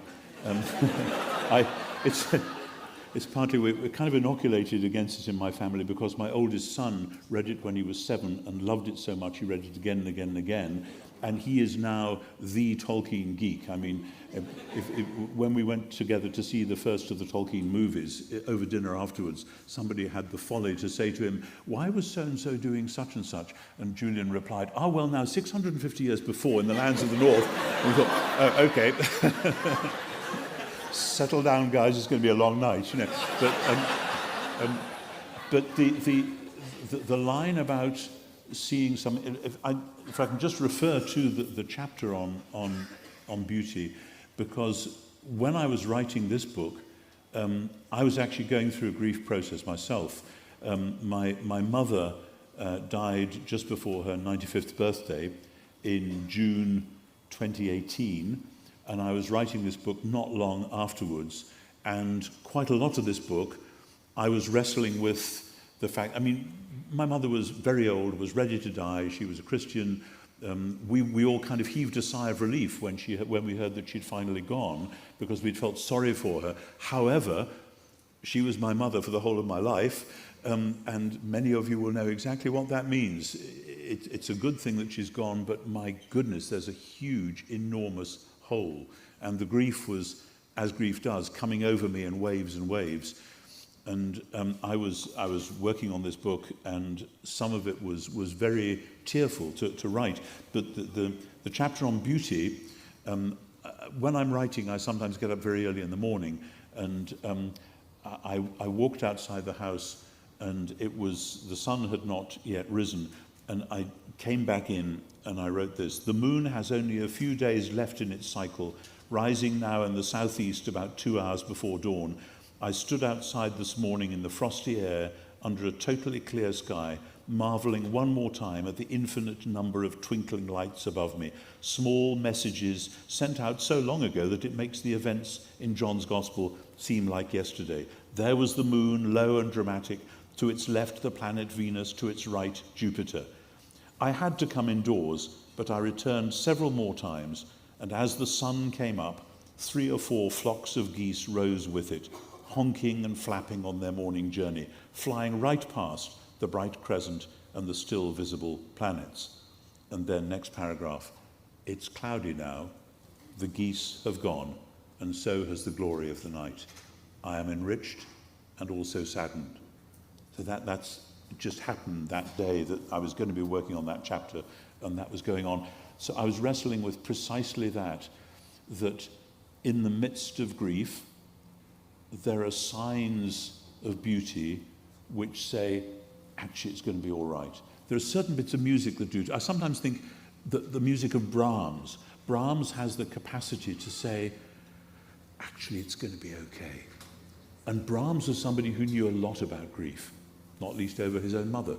S3: It's partly, we're kind of inoculated against it in my family because my oldest son read it when he was 7 and loved it so much he read it again and again and again. And he is now the Tolkien geek. I mean, when we went together to see the first of the Tolkien movies, over dinner afterwards, somebody had the folly to say to him, "Why was so-and-so doing such and such?" And Julian replied, well, now 650 years before in the lands of the north. And we thought, oh, okay. Settle down, guys. It's going to be a long night, you know. But the line about seeing some, if I can just refer to the chapter on beauty, because when I was writing this book, I was actually going through a grief process myself. My mother died just before her 95th birthday in June 2018. And I was writing this book not long afterwards. And quite a lot of this book, I was wrestling with the fact, I mean, my mother was very old, was ready to die. She was a Christian. We all kind of heaved a sigh of relief when we heard that she'd finally gone, because we'd felt sorry for her. However, she was my mother for the whole of my life. And many of you will know exactly what that means. It's a good thing that she's gone, but my goodness, there's a huge, enormous hole, and the grief was, as grief does, coming over me in waves and waves. And I was working on this book, and some of it was very tearful to write. But the chapter on beauty, when I'm writing, I sometimes get up very early in the morning,
S4: And I walked outside the house, and the sun had not yet risen, and I came back in and I wrote this: "The moon has only a few days left in its cycle, rising now in the southeast about 2 hours before dawn. I stood outside this morning in the frosty air under a totally clear sky, marveling one more time at the infinite number of twinkling lights above me, small messages sent out so long ago that it makes the events in John's Gospel seem like yesterday. There was the moon, low and dramatic, to its left the planet Venus, to its right Jupiter. I had to come indoors, but I returned several more times, and as the sun came up, 3 or 4 flocks of geese rose with it, honking and flapping on their morning journey, flying right past the bright crescent and the still visible planets." And then next paragraph: "It's cloudy now, the geese have gone, and so has the glory of the night. I am enriched and also saddened." So that's just happened that day that I was going to be working on that chapter, and that was going on. So I was wrestling with precisely that in the midst of grief, there are signs of beauty which say, actually, it's going to be all right. There are certain bits of music that do. I sometimes think that the music of Brahms has the capacity to say, actually, it's going to be okay. And Brahms was somebody who knew a lot about grief, not least over his own mother.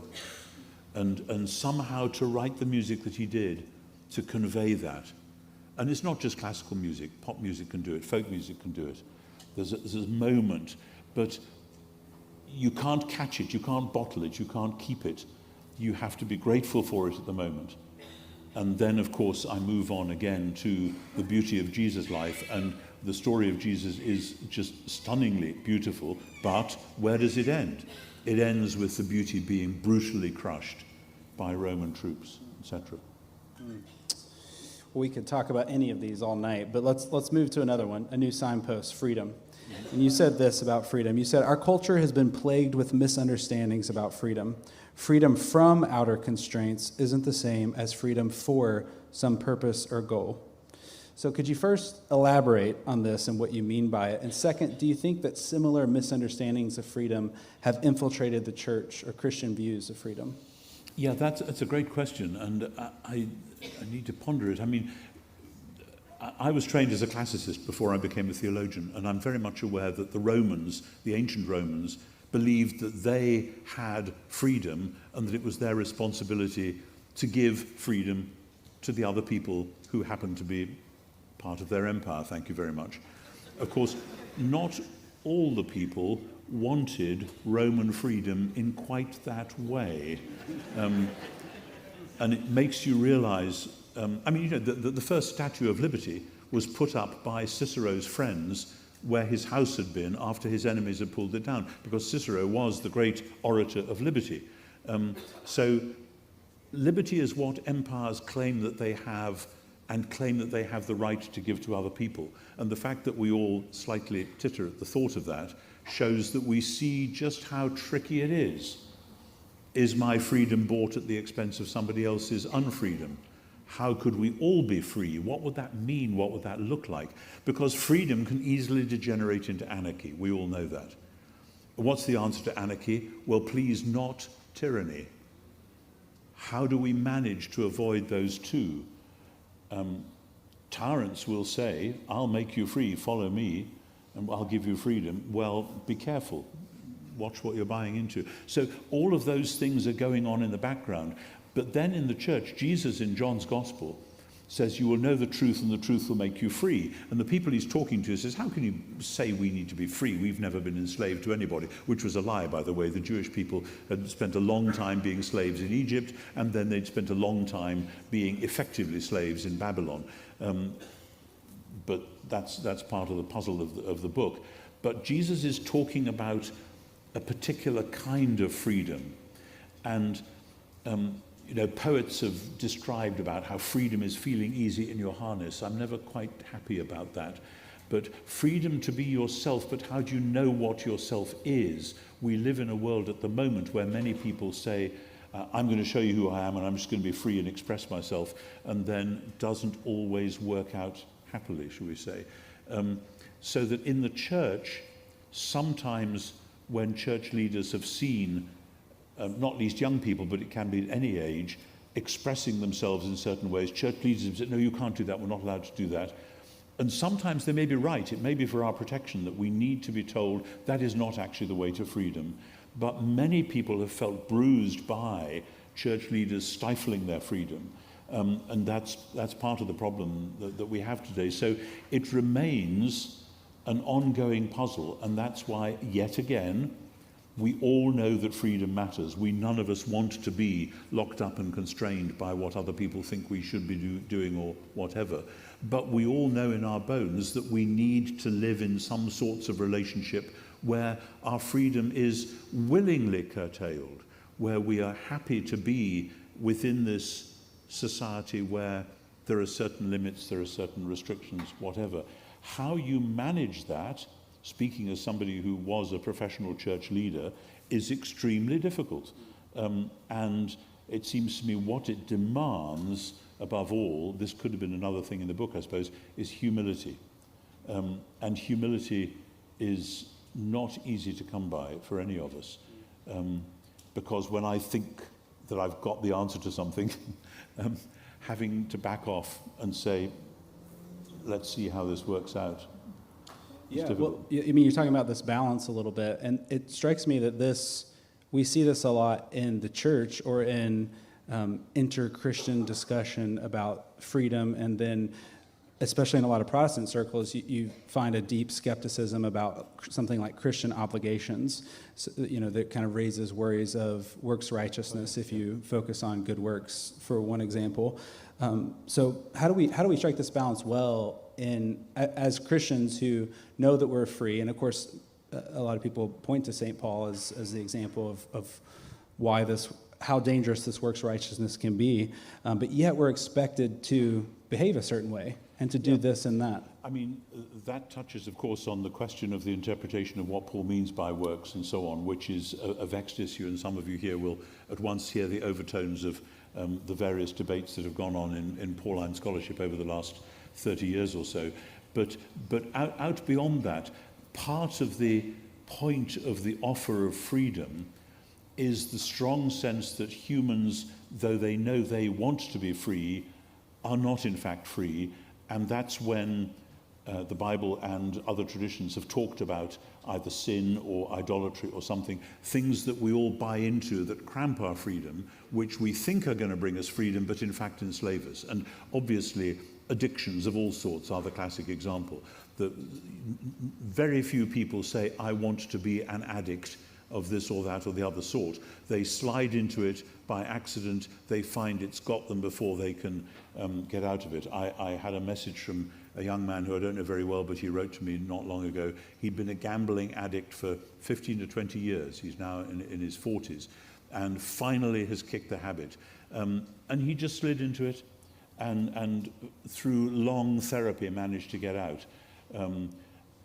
S4: And somehow to write the music that he did, to convey that. And it's not just classical music. Pop music can do it. Folk music can do it. There's a moment, but you can't catch it, you can't bottle it, you can't keep it. You have to be grateful for it at the moment. And then, of course, I move on again to the beauty of Jesus' life, and the story of Jesus is just stunningly beautiful, but where does it end? It ends with the beauty being brutally crushed by Roman troops, etc.
S3: We could talk about any of these all night, but let's move to another one, a new signpost, freedom. And you said this about freedom. You said, "Our culture has been plagued with misunderstandings about freedom. Freedom from outer constraints isn't the same as freedom for some purpose or goal." So could you first elaborate on this and what you mean by it? And second, do you think that similar misunderstandings of freedom have infiltrated the church or Christian views of freedom?
S4: Yeah, that's a great question, and I need to ponder it. I mean, I was trained as a classicist before I became a theologian, and I'm very much aware that the Romans, the ancient Romans, believed that they had freedom and that it was their responsibility to give freedom to the other people who happened to be part of their empire. Thank you very much. Of course, not all the people wanted Roman freedom in quite that way. And it makes you realize, the first Statue of Liberty was put up by Cicero's friends where his house had been after his enemies had pulled it down, because Cicero was the great orator of liberty. So liberty is what empires claim that they have, and claim that they have the right to give to other people. And the fact that we all slightly titter at the thought of that shows that we see just how tricky it is. Is my freedom bought at the expense of somebody else's unfreedom? How could we all be free? What would that mean? What would that look like? Because freedom can easily degenerate into anarchy. We all know that. What's the answer to anarchy? Well, please, not tyranny. How do we manage to avoid those two? Tyrants will say, I'll make you free, follow me, and I'll give you freedom. Well, be careful. Watch what you're buying into. So all of those things are going on in the background. But then in the church, Jesus in John's Gospel says, you will know the truth and the truth will make you free. And the people he's talking to says, how can you say we need to be free? We've never been enslaved to anybody, which was a lie, by the way. The Jewish people had spent a long time being slaves in Egypt, and then they'd spent a long time being effectively slaves in Babylon. But that's part of the puzzle of the book. But Jesus is talking about a particular kind of freedom. And poets have described about how freedom is feeling easy in your harness. I'm never quite happy about that. But freedom to be yourself, but how do you know what yourself is? We live in a world at the moment where many people say, I'm going to show you who I am and I'm just going to be free and express myself, and then doesn't always work out happily, shall we say. So that in the church, sometimes when church leaders have seen, not least young people, but it can be at any age, expressing themselves in certain ways, church leaders have said, no, you can't do that, we're not allowed to do that. And sometimes they may be right, it may be for our protection that we need to be told that is not actually the way to freedom. But many people have felt bruised by church leaders stifling their freedom. And that's part of the problem that we have today. So it remains an ongoing puzzle, and that's why, yet again, we all know that freedom matters. None of us want to be locked up and constrained by what other people think we should be doing or whatever. But we all know in our bones that we need to live in some sorts of relationship where our freedom is willingly curtailed, where we are happy to be within this society where there are certain limits, there are certain restrictions, whatever. How you manage that, speaking as somebody who was a professional church leader, is extremely difficult. And it seems to me what it demands, above all, this could have been another thing in the book, I suppose, is humility. And humility is not easy to come by for any of us. Because when I think that I've got the answer to something, having to back off and say, let's see how this works out.
S3: Yeah, well, I mean, you're talking about this balance a little bit, and it strikes me that we see this a lot in the church or in inter-Christian discussion about freedom, and then especially in a lot of Protestant circles, you find a deep skepticism about something like Christian obligations, so, that kind of raises worries of works righteousness if you focus on good works, for one example. So how do we strike this balance well as Christians who know that we're free? And of course, a lot of people point to St. Paul as the example of how dangerous this works righteousness can be, but yet we're expected to behave a certain way and to do this and that.
S4: I mean, that touches, of course, on the question of the interpretation of what Paul means by works and so on, which is a vexed issue, and some of you here will at once hear the overtones of the various debates that have gone on in Pauline scholarship over the last 30 years or so. But out beyond that, part of the point of the offer of freedom is the strong sense that humans, though they know they want to be free, are not in fact free. And that's when the Bible and other traditions have talked about either sin or idolatry or something, things that we all buy into that cramp our freedom, which we think are going to bring us freedom, but in fact enslave us. And obviously, addictions of all sorts are the classic example. Very few people say, I want to be an addict of this or that or the other sort. They slide into it by accident. They find it's got them before they can get out of it. I had a message from a young man who I don't know very well, but he wrote to me not long ago. He'd been a gambling addict for 15 to 20 years. He's now in his 40s and finally has kicked the habit. And he just slid into it and through long therapy managed to get out.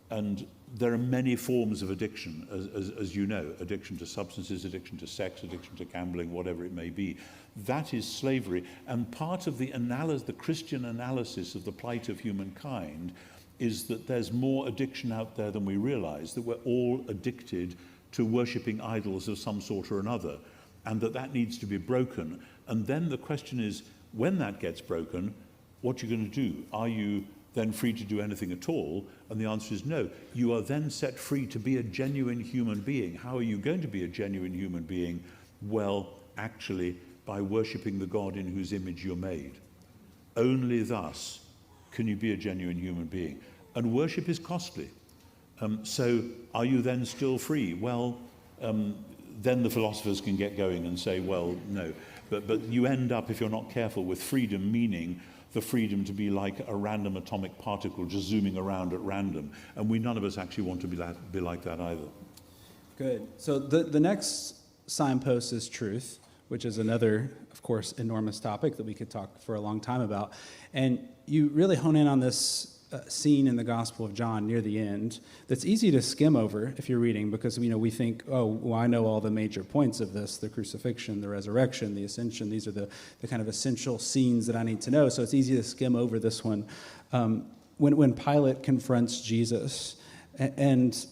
S4: And there are many forms of addiction, as you know, addiction to substances, addiction to sex, addiction to gambling, whatever it may be. That is slavery. And part of the Christian analysis of the plight of humankind is that there's more addiction out there than we realize, that we're all addicted to worshipping idols of some sort or another, and that needs to be broken. And then the question is, when that gets broken, what are you going to do? Are you then free to do anything at all? And the answer is no. You are then set free to be a genuine human being. How are you going to be a genuine human being? Well, actually, by worshipping the God in whose image you're made. Only thus can you be a genuine human being. And worship is costly. So are you then still free? Well, then the philosophers can get going and say, well, no. But you end up, if you're not careful, with freedom, meaning the freedom to be like a random atomic particle just zooming around at random. And none of us actually want to be like that either.
S3: Good. So the next signpost is truth, which is another, of course, enormous topic that we could talk for a long time about. And you really hone in on this scene in the Gospel of John near the end that's easy to skim over if you're reading, because we think, oh, well, I know all the major points of this: the crucifixion, the resurrection, the ascension. These are the kind of essential scenes that I need to know, so it's easy to skim over this one. When Pilate confronts Jesus, and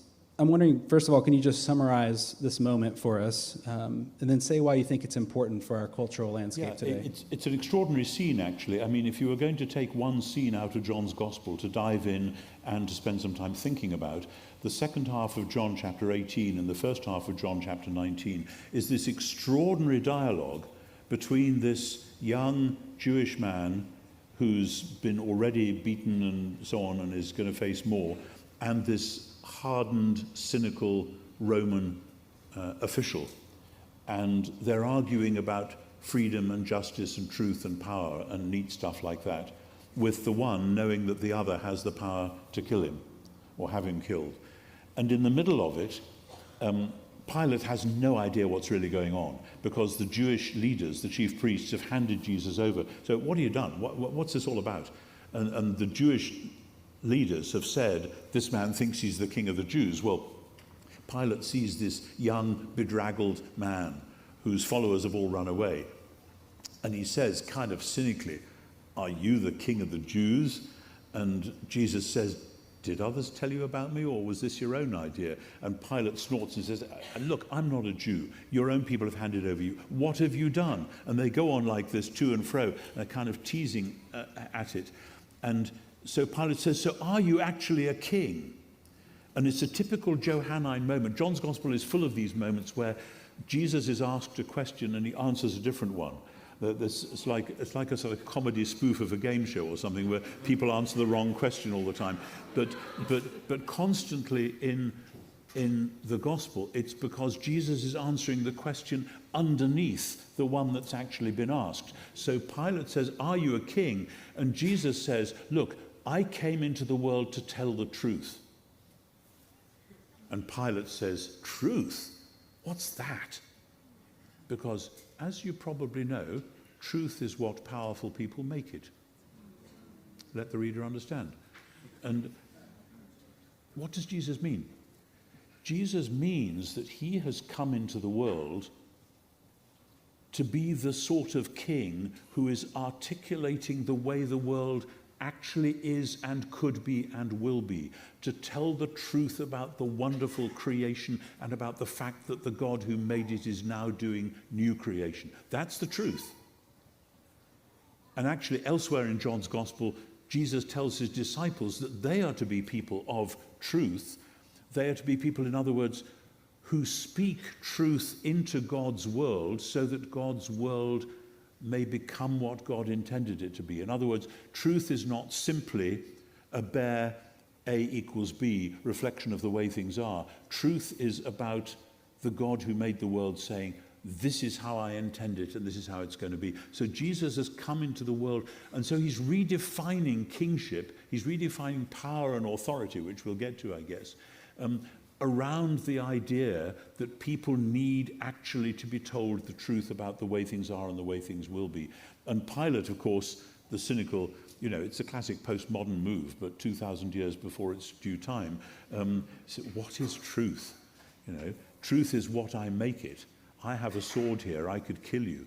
S3: I'm wondering, first of all, can you just summarize this moment for us, and then say why you think it's important for our cultural landscape today?
S4: It's an extraordinary scene, actually. I mean, if you were going to take one scene out of John's Gospel to dive in and to spend some time thinking about, the second half of John chapter 18 and the first half of John chapter 19 is this extraordinary dialogue between this young Jewish man who's been already beaten and so on and is going to face more, and this hardened, cynical Roman official. And they're arguing about freedom and justice and truth and power and neat stuff like that, with the one knowing that the other has the power to kill him or have him killed. And in the middle of it, Pilate has no idea what's really going on, because the Jewish leaders, the chief priests, have handed Jesus over. So what have you done? What's this all about? And the Jewish leaders have said, this man thinks he's the king of the Jews. Well, Pilate sees this young, bedraggled man whose followers have all run away. And he says, kind of cynically, are you the king of the Jews? And Jesus says, did others tell you about me, or was this your own idea? And Pilate snorts and says, look, I'm not a Jew. Your own people have handed over you. What have you done? And they go on like this, to and fro, kind of teasing at it. And so Pilate says, so are you actually a king? And it's a typical Johannine moment. John's Gospel is full of these moments where Jesus is asked a question and he answers a different one. It's like a sort of comedy spoof of a game show or something where people answer the wrong question all the time. But constantly in the Gospel, it's because Jesus is answering the question underneath the one that's actually been asked. So Pilate says, are you a king? And Jesus says, look, I came into the world to tell the truth. And Pilate says, truth? What's that? Because, as you probably know, truth is what powerful people make it. Let the reader understand. And what does Jesus mean? Jesus means that he has come into the world to be the sort of king who is articulating the way the world actually is and could be and will be, to tell the truth about the wonderful creation and about the fact that the God who made it is now doing new creation. That's the truth. And actually, elsewhere in John's Gospel, Jesus tells his disciples that they are to be people of truth. They are to be people, in other words, who speak truth into God's world so that God's world may become what God intended it to be. In other words, truth is not simply a bare A equals B reflection of the way things are. Truth is about the God who made the world saying, this is how I intend it and this is how it's going to be. So Jesus has come into the world, and so he's redefining kingship, he's redefining power and authority, which we'll get to, I guess, around the idea that people need actually to be told the truth about the way things are and the way things will be. And Pilate, of course, the cynical, it's a classic postmodern move, but 2,000 years before its due time, so what is truth? Truth is what I make it. I have a sword here, I could kill you.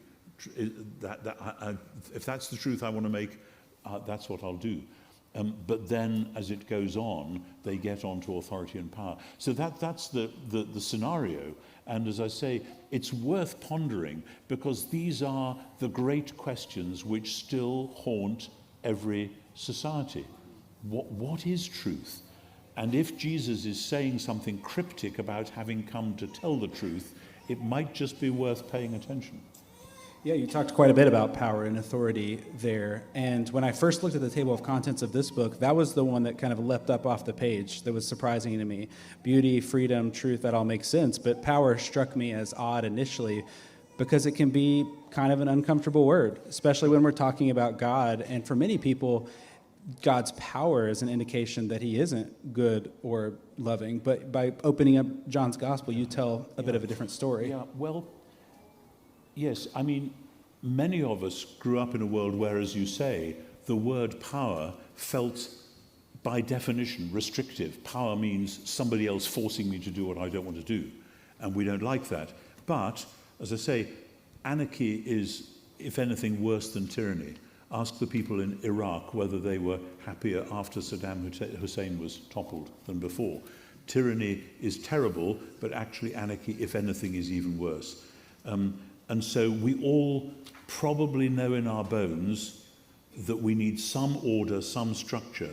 S4: If that's the truth I want to make, that's what I'll do. But then, as it goes on, they get onto authority and power. So that's the scenario. And as I say, it's worth pondering, because these are the great questions which still haunt every society. What is truth? And if Jesus is saying something cryptic about having come to tell the truth, it might just be worth paying attention.
S3: Yeah, you talked quite a bit about power and authority there. And when I first looked at the table of contents of this book, that was the one that kind of leapt up off the page that was surprising to me. Beauty, freedom, truth, that all makes sense. But power struck me as odd initially because it can be kind of an uncomfortable word, especially when we're talking about God. And for many people, God's power is an indication that he isn't good or loving. But by opening up John's Gospel, you tell a bit of a different story.
S4: Yeah, well, yes, I mean, many of us grew up in a world where, as you say, the word power felt, by definition, restrictive. Power means somebody else forcing me to do what I don't want to do, and we don't like that. But, as I say, anarchy is, if anything, worse than tyranny. Ask the people in Iraq whether they were happier after Saddam Hussein was toppled than before. tyranny is terrible, but actually anarchy, if anything, is even worse. And so we all probably know in our bones that we need some order, some structure.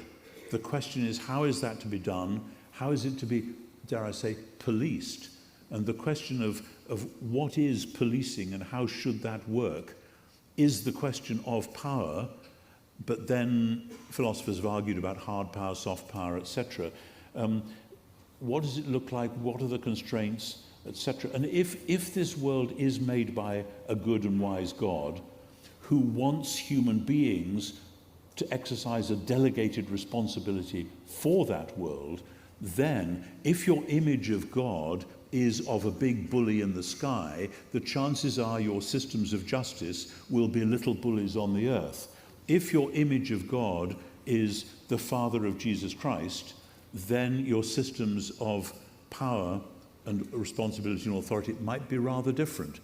S4: The question is, how is that to be done? How is it to be, dare I say, policed? And the question of what is policing and how should that work is the question of power, but then philosophers have argued about hard power, soft power, etc. What does it look like? What are the constraints, etc.? And if this world is made by a good and wise God who wants human beings to exercise a delegated responsibility for that world, then if your image of God is of a big bully in the sky, the chances are your systems of justice will be little bullies on the earth. If your image of God is the Father of Jesus Christ, then your systems of power and responsibility and authority might be rather different.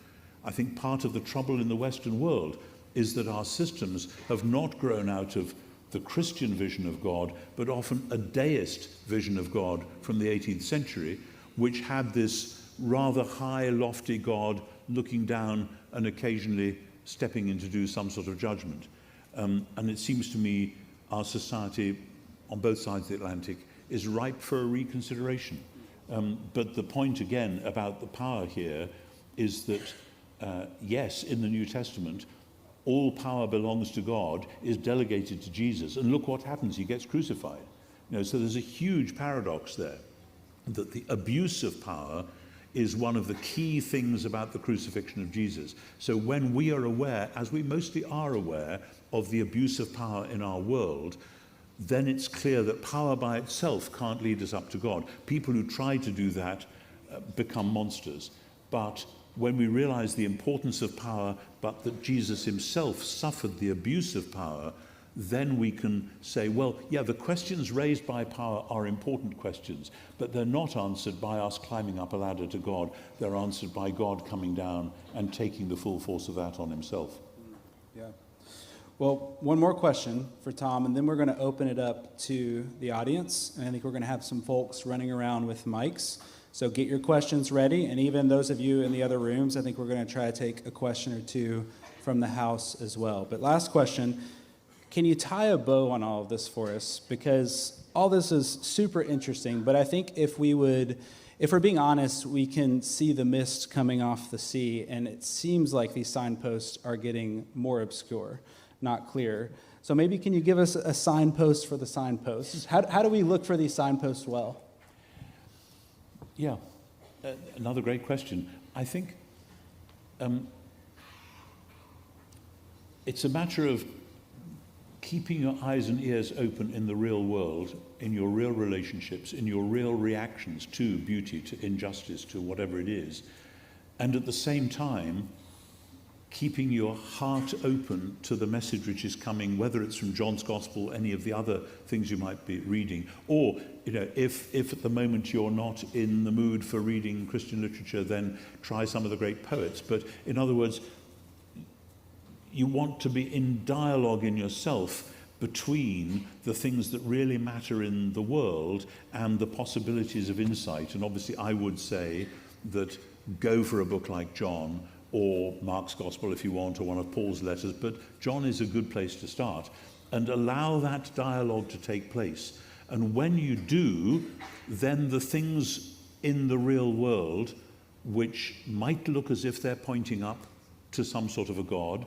S4: I think part of the trouble in the Western world is that our systems have not grown out of the Christian vision of God, but often a deist vision of God from the 18th century, which had this rather high, lofty God looking down and occasionally stepping in to do some sort of judgment. And it seems to me our society on both sides of the Atlantic is ripe for a reconsideration. But the point again about the power here is that, yes, in the New Testament, all power belongs to God, is delegated to Jesus. And look what happens, he gets crucified. So there's a huge paradox there, that the abuse of power is one of the key things about the crucifixion of Jesus. So when we are aware, as we mostly are aware, of the abuse of power in our world, then it's clear that power by itself can't lead us up to God. People who try to do that become monsters. But when we realize the importance of power, but that Jesus himself suffered the abuse of power, then we can say, well, yeah, the questions raised by power are important questions, but they're not answered by us climbing up a ladder to God. They're answered by God coming down and taking the full force of that on himself.
S3: Yeah. Well, one more question for Tom, and then we're going to open it up to the audience. And I think we're going to have some folks running around with mics. So get your questions ready. And even those of you in the other rooms, I think we're going to try to take a question or two from the house as well. But last question, can you tie a bow on all of this for us? Because all this is super interesting, but I think if we're being honest, we can see the mist coming off the sea, and it seems like these signposts are getting more obscure, not clear. So maybe can you give us a signpost for the signposts? How do we look for these signposts well?
S4: Yeah, another great question. I think it's a matter of keeping your eyes and ears open in the real world, in your real relationships, in your real reactions to beauty, to injustice, to whatever it is, and at the same time, keeping your heart open to the message which is coming, whether it's from John's Gospel, any of the other things you might be reading, or if at the moment you're not in the mood for reading Christian literature, then try some of the great poets. But in other words, you want to be in dialogue in yourself between the things that really matter in the world and the possibilities of insight. And obviously I would say that go for a book like John, or Mark's Gospel if you want, or one of Paul's letters, but John is a good place to start, and allow that dialogue to take place. And when you do, then the things in the real world which might look as if they're pointing up to some sort of a God,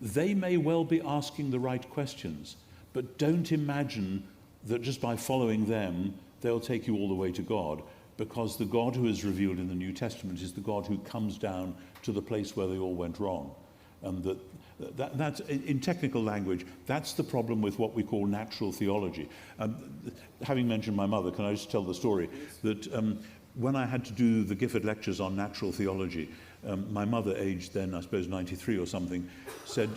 S4: they may well be asking the right questions, but don't imagine that just by following them, they'll take you all the way to God, because the God who is revealed in the New Testament is the God who comes down to the place where they all went wrong. And that's, in technical language, that's the problem with what we call natural theology. Having mentioned my mother, can I just tell the story? That when I had to do the Gifford lectures on natural theology, my mother, aged then, I suppose, 93 or something, said,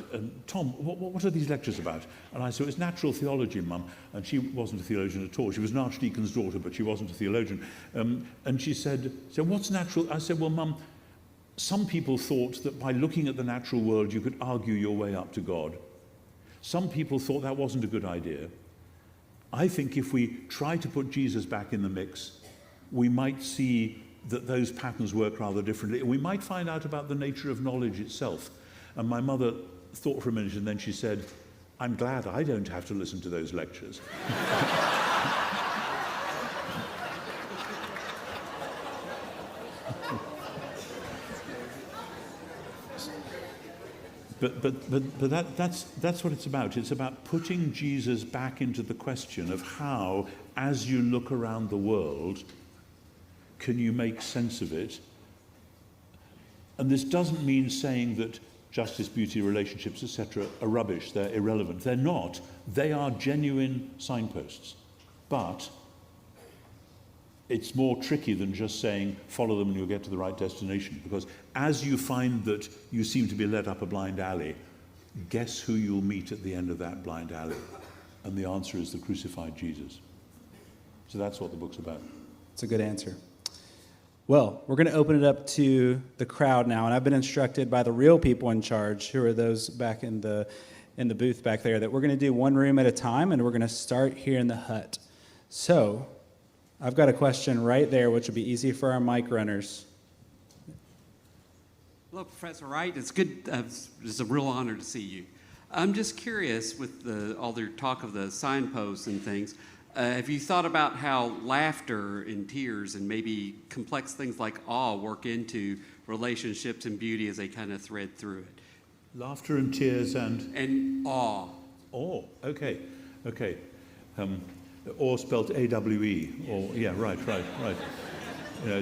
S4: Tom, what are these lectures about? And I said, it's natural theology, Mum. And she wasn't a theologian at all. She was an archdeacon's daughter, but she wasn't a theologian. And she said, so what's natural? I said, well, Mum, some people thought that by looking at the natural world, you could argue your way up to God. Some people thought that wasn't a good idea. I think if we try to put Jesus back in the mix, we might see that those patterns work rather differently. We might find out about the nature of knowledge itself. And my mother thought for a minute, and then she said, "I'm glad I don't have to listen to those lectures." But that's what it's about. It's about putting Jesus back into the question of how, as you look around the world, can you make sense of it? And this doesn't mean saying that justice, beauty, relationships, etc. are rubbish, they're irrelevant. They're not. They are genuine signposts. But it's more tricky than just saying, follow them and you'll get to the right destination. Because as you find that you seem to be led up a blind alley, guess who you'll meet at the end of that blind alley? And the answer is the crucified Jesus. So that's what the book's about.
S3: It's a good answer. Well, we're going to open it up to the crowd now, and I've been instructed by the real people in charge, who are those back in the booth back there, that we're going to do one room at a time, and we're going to start here in the hut. So I've got a question right there, which will be easy for our mic runners.
S5: Hello, Professor Wright. It's good. It's a real honor to see you. I'm just curious, with all their talk of the signposts and things, have you thought about how laughter and tears and maybe complex things like awe work into relationships and beauty as they kind of thread through it?
S4: Laughter and tears
S5: and awe.
S4: Oh, okay. Or spelled A-W-E. Or yeah, right. You know,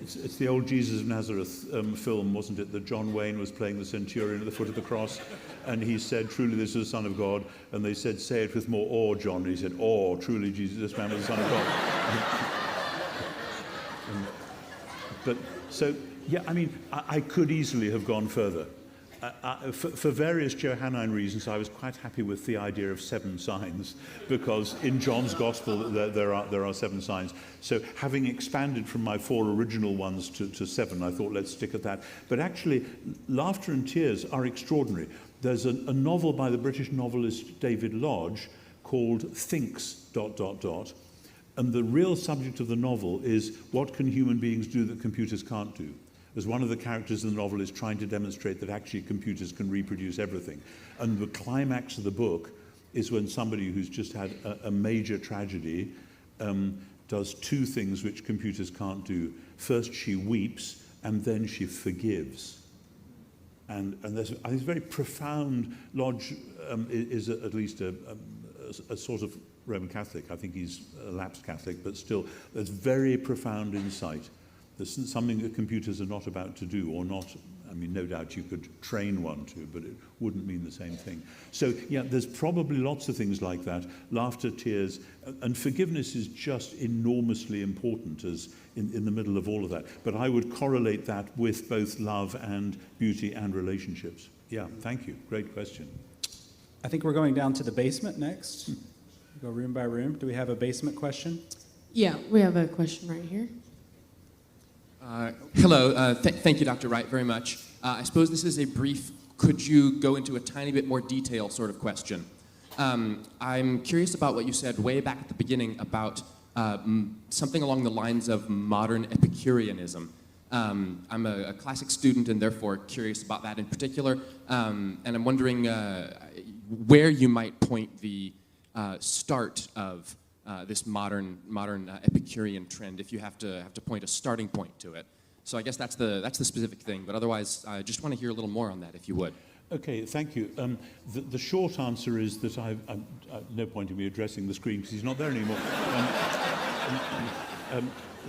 S4: it's the old Jesus of Nazareth film, wasn't it? That John Wayne was playing the centurion at the foot of the cross, and he said, "Truly, this is the Son of God." And they said, "Say it with more awe, John." And he said, "Oh, truly, Jesus, this man was the Son of God." But so, yeah, I mean, I could easily have gone further. For various Johannine reasons, I was quite happy with the idea of 7 signs, because in John's Gospel there are 7 signs. So having expanded from my 4 original ones to 7, I thought let's stick at that. But actually, laughter and tears are extraordinary. There's a novel by the British novelist David Lodge called Thinks... And the real subject of the novel is, what can human beings do that computers can't do? As one of the characters in the novel is trying to demonstrate that actually computers can reproduce everything. And the climax of the book is when somebody who's just had a major tragedy does 2 things which computers can't do. First, she weeps, and then she forgives. And there's, I think it's very profound. Lodge is at least a sort of Roman Catholic. I think he's a lapsed Catholic, but still, there's very profound insight. There's something that computers are not about to do, or not. I mean, no doubt you could train one to, but it wouldn't mean the same thing. So, yeah, there's probably lots of things like that. Laughter, tears, and forgiveness is just enormously important as in the middle of all of that. But I would correlate that with both love and beauty and relationships. Yeah, thank you. Great question.
S3: I think we're going down to the basement next. Go room by room. Do we have a basement question?
S6: Yeah, we have a question right here.
S7: Hello. Thank you, Dr. Wright, very much. I suppose this is a brief, could you go into a tiny bit more detail sort of question. I'm curious about what you said way back at the beginning about something along the lines of modern Epicureanism. I'm a classic student and therefore curious about that in particular. And I'm wondering where you might point the start of this modern Epicurean trend, if you have to point a starting point to it. So I guess that's the specific thing. But otherwise, I just want to hear a little more on that, if you would.
S4: Okay, thank you. The short answer is that I've no point in me addressing the screen because he's not there anymore.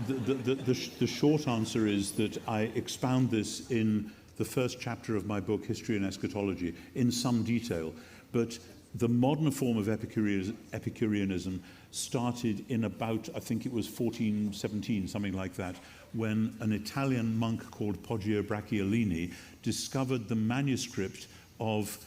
S4: The short answer is that I expound this in the first chapter of my book, History and Eschatology, in some detail. But the modern form of Epicureanism started in about, I think it was 1417, something like that, when an Italian monk called Poggio Bracciolini discovered the manuscript of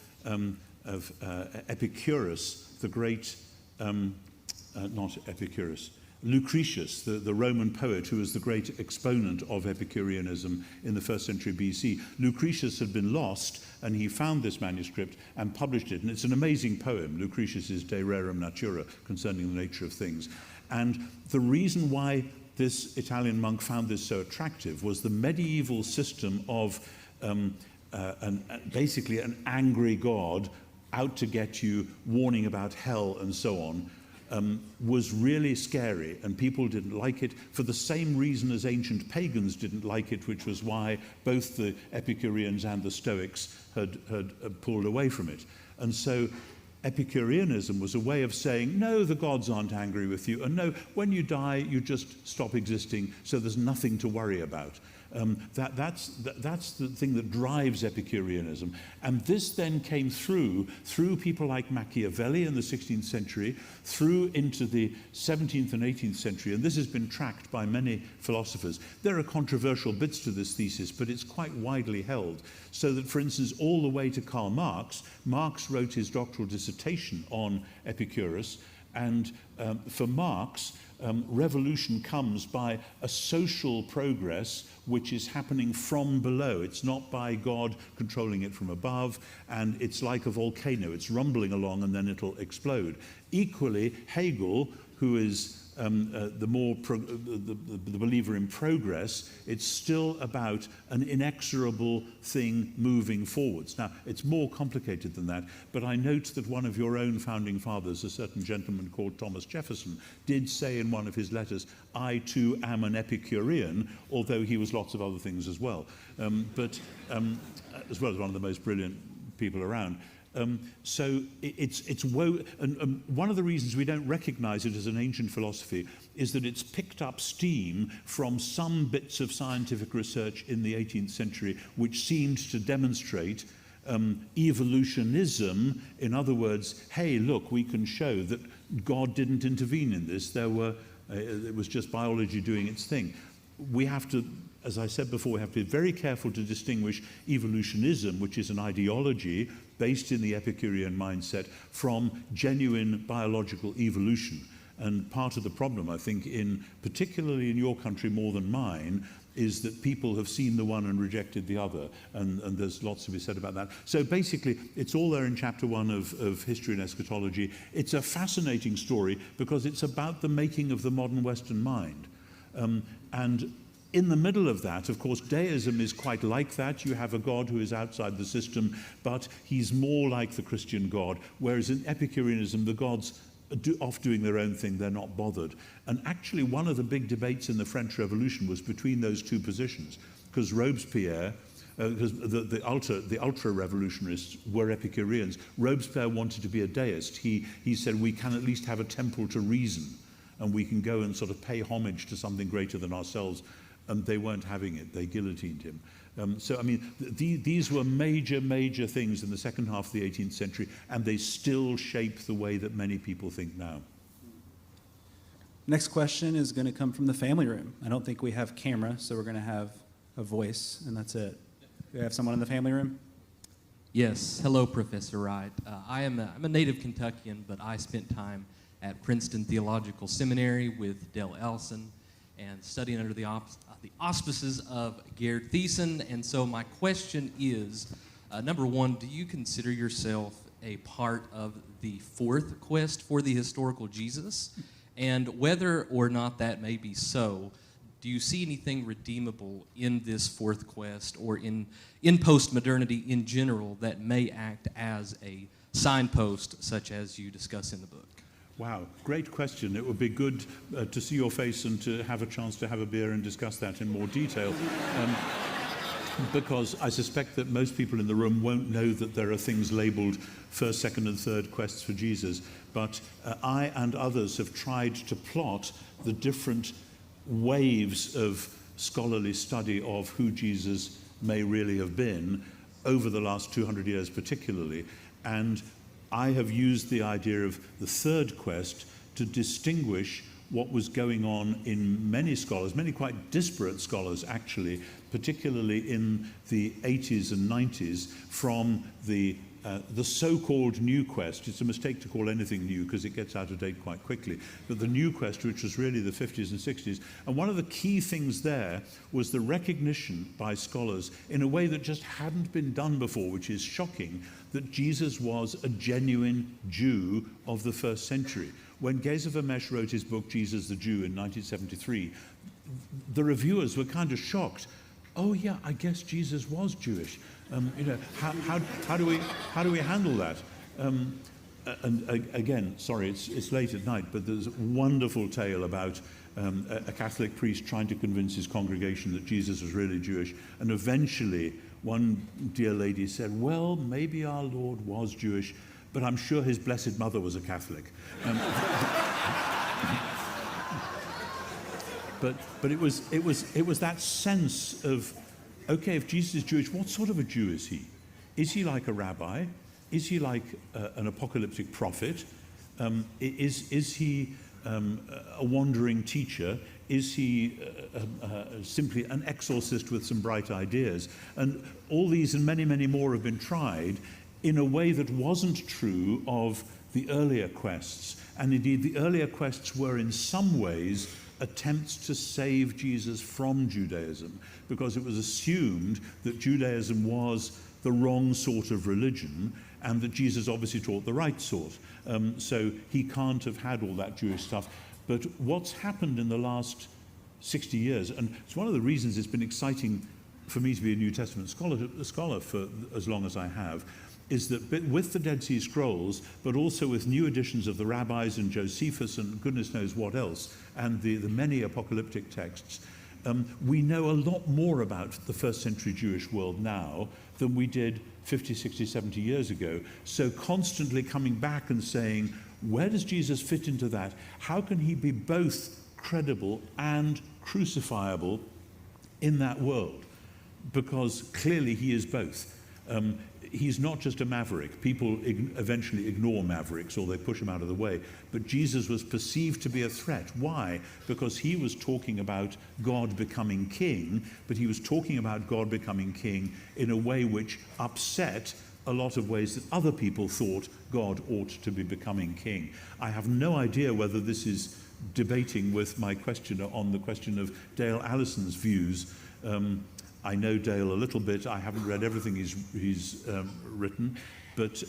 S4: Epicurus, the great, not Epicurus, Lucretius, the Roman poet who was the great exponent of Epicureanism in the 1st century BC. Lucretius had been lost, and he found this manuscript and published it. And it's an amazing poem, Lucretius's De Rerum Natura, concerning the nature of things. And the reason why this Italian monk found this so attractive was the medieval system of basically an angry God out to get you, warning about hell and so on, was really scary, and people didn't like it for the same reason as ancient pagans didn't like it, which was why both the Epicureans and the Stoics had pulled away from it. And so Epicureanism was a way of saying, no, the gods aren't angry with you, and no, when you die, you just stop existing, so there's nothing to worry about. That's the thing that drives Epicureanism. And this then came through people like Machiavelli in the 16th century, through into the 17th and 18th century, and this has been tracked by many philosophers. There are controversial bits to this thesis, but it's quite widely held. So that, for instance, all the way to Karl Marx, Marx wrote his doctoral dissertation on Epicurus, and for Marx, revolution comes by a social progress which is happening from below. It's not by God controlling it from above, and it's like a volcano. It's rumbling along and then it'll explode. Equally, Hegel, who is the believer in progress, it's still about an inexorable thing moving forwards. Now, it's more complicated than that, but I note that one of your own founding fathers, a certain gentleman called Thomas Jefferson, did say in one of his letters, I too am an Epicurean, although he was lots of other things as well, as well as one of the most brilliant people around. So it's and one of the reasons we don't recognize it as an ancient philosophy is that it's picked up steam from some bits of scientific research in the 18th century which seemed to demonstrate evolutionism. In other words, hey, look, we can show that God didn't intervene in this. It was just biology doing its thing. We have to, as I said before, we have to be very careful to distinguish evolutionism, which is an ideology based in the Epicurean mindset, from genuine biological evolution. And part of the problem, I think, particularly in your country more than mine, is that people have seen the one and rejected the other, and there's lots to be said about that. So basically, it's all there in chapter 1 of History and Eschatology. It's a fascinating story because it's about the making of the modern Western mind. And in the middle of that, of course, deism is quite like that. You have a God who is outside the system, but he's more like the Christian God, whereas in Epicureanism, the gods are off doing their own thing, they're not bothered. And actually, one of the big debates in the French Revolution was between those two positions, because Robespierre, because the ultra-revolutionists were Epicureans. Robespierre wanted to be a deist. He said, we can at least have a temple to reason, and we can go and sort of pay homage to something greater than ourselves. And they weren't having it. They guillotined him. So, I mean, these were major, major things in the second half of the 18th century, and they still shape the way that many people think now.
S3: Next question is going to come from the family room. I don't think we have camera, so we're going to have a voice, and that's it. Do we have someone in the family room?
S8: Yes. Hello, Professor Wright. I'm a native Kentuckian, but I spent time at Princeton Theological Seminary with Dale Ellison and studying under the auspices of Gerd Thiessen. And so my question is, number one, do you consider yourself a part of the fourth quest for the historical Jesus? And whether or not that may be so, do you see anything redeemable in this fourth quest or in postmodernity in general that may act as a signpost such as you discuss in the book?
S4: Wow, great question. It would be good to see your face and to have a chance to have a beer and discuss that in more detail. Because I suspect that most people in the room won't know that there are things labeled first, second, and third quests for Jesus. But I and others have tried to plot the different waves of scholarly study of who Jesus may really have been over the last 200 years particularly. And I have used the idea of the third quest to distinguish what was going on in many scholars, many quite disparate scholars actually, particularly in the 80s and 90s, from the so-called new quest. It's a mistake to call anything new because it gets out of date quite quickly. But the new quest, which was really the 50s and 60s. And one of the key things there was the recognition by scholars in a way that just hadn't been done before, which is shocking, that Jesus was a genuine Jew of the first century. when Geza Vermesh wrote his book, Jesus the Jew, in 1973, the reviewers were kind of shocked. Oh yeah, I guess Jesus was Jewish. How do we handle that? And again, sorry, it's late at night, but there's a wonderful tale about a Catholic priest trying to convince his congregation that Jesus was really Jewish, and eventually one dear lady said, well, maybe our Lord was Jewish, but I'm sure his Blessed Mother was a Catholic. But it was that sense of, okay, if Jesus is Jewish, what sort of a Jew is he? Is he like a rabbi? Is he like an apocalyptic prophet? Is he a wandering teacher? Is he simply an exorcist with some bright ideas? And all these and many, many more have been tried in a way that wasn't true of the earlier quests. And indeed, the earlier quests were in some ways attempts to save Jesus from Judaism, because it was assumed that Judaism was the wrong sort of religion, and that Jesus obviously taught the right sort. So he can't have had all that Jewish stuff. But what's happened in the last 60 years, and it's one of the reasons it's been exciting for me to be a New Testament scholar for as long as I have, is that with the Dead Sea Scrolls, but also with new editions of the rabbis and Josephus and goodness knows what else, and the many apocalyptic texts, we know a lot more about the first century Jewish world now than we did 50, 60, 70 years ago. So constantly coming back and saying, where does Jesus fit into that? How can he be both credible and crucifiable in that world? Because clearly he is both. He's not just a maverick. People eventually ignore mavericks, or they push him out of the way. But Jesus was perceived to be a threat. Why? Because he was talking about God becoming king, but he was talking about God becoming king in a way which upset a lot of ways that other people thought God ought to be becoming king. I have no idea whether this is debating with my questioner on the question of Dale Allison's views. I know Dale a little bit. I haven't read everything he's written, but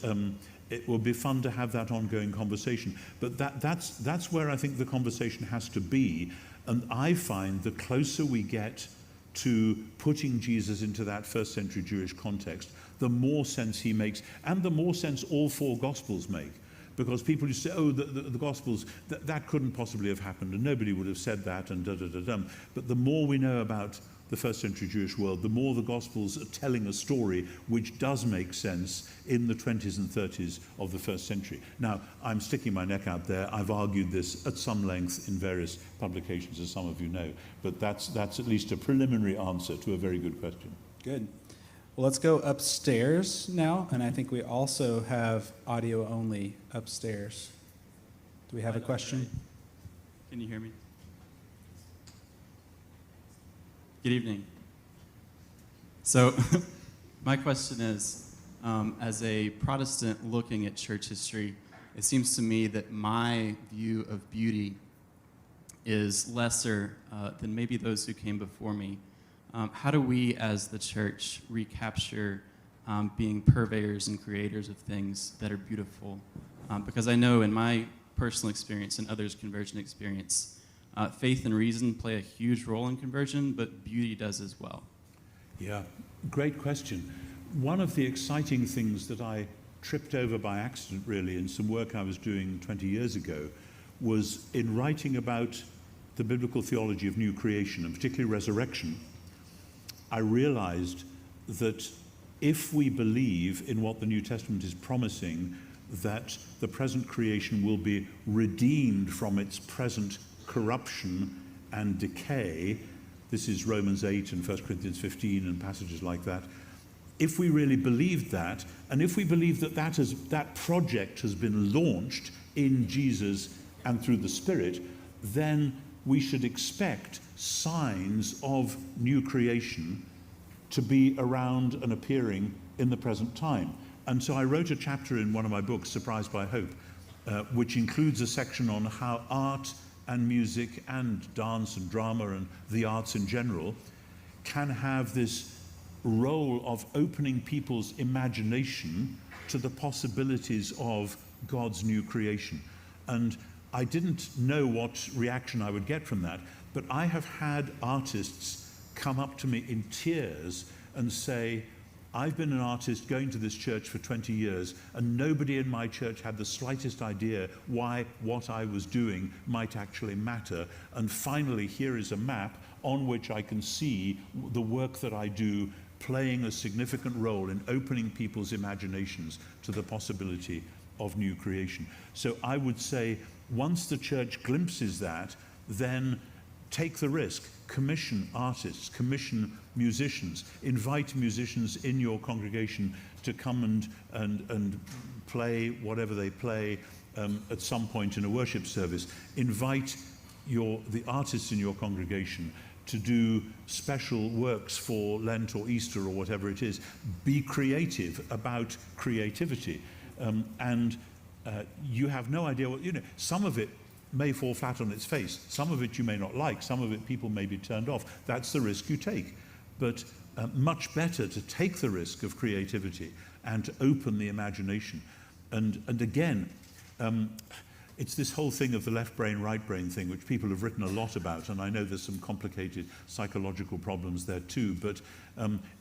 S4: it will be fun to have that ongoing conversation. But that's where I think the conversation has to be. And I find the closer we get to putting Jesus into that first century Jewish context, the more sense he makes, and the more sense all four Gospels make. Because people used to say, oh, the Gospels, that couldn't possibly have happened, and nobody would have said that, and da-da-da-dum. But the more we know about the first century Jewish world, the more the Gospels are telling a story which does make sense in the 20s and 30s of the first century. Now, I'm sticking my neck out there. I've argued this at some length in various publications, as some of you know, but that's at least a preliminary answer to a very good question.
S3: Good. Well, let's go upstairs now, and I think we also have audio only upstairs. Do we have a question?
S9: Can you hear me? Good evening. So my question is, as a Protestant looking at church history, it seems to me that my view of beauty is lesser than maybe those who came before me. How do we as the church recapture being purveyors and creators of things that are beautiful? Because I know in my personal experience and others' conversion experience, faith and reason play a huge role in conversion, but beauty does as well.
S4: Yeah, great question. One of the exciting things that I tripped over by accident, really, in some work I was doing 20 years ago, was in writing about the biblical theology of new creation, and particularly resurrection. I realized that if we believe in what the New Testament is promising, that the present creation will be redeemed from its present corruption and decay. This is Romans 8 and 1 Corinthians 15 and passages like that. If we really believed that, and if we believe that that project has been launched in Jesus and through the Spirit, then we should expect signs of new creation to be around and appearing in the present time. And so I wrote a chapter in one of my books, Surprised by Hope, which includes a section on how art and music and dance and drama and the arts in general can have this role of opening people's imagination to the possibilities of God's new creation. And I didn't know what reaction I would get from that, but I have had artists come up to me in tears and say, I've been an artist going to this church for 20 years, and nobody in my church had the slightest idea why what I was doing might actually matter. And finally, here is a map on which I can see the work that I do playing a significant role in opening people's imaginations to the possibility of new creation. So I would say, once the church glimpses that, then take the risk, commission artists, commission musicians, invite musicians in your congregation to come and play whatever they play at some point in a worship service. Invite the artists in your congregation to do special works for Lent or Easter or whatever it is. Be creative about creativity. You have no idea what, some of it may fall flat on its face. Some of it you may not like. Some of it people may be turned off. That's the risk you take. But much better to take the risk of creativity and to open the imagination. And again, it's this whole thing of the left brain, right brain thing, which people have written a lot about, and I know there's some complicated psychological problems there too, but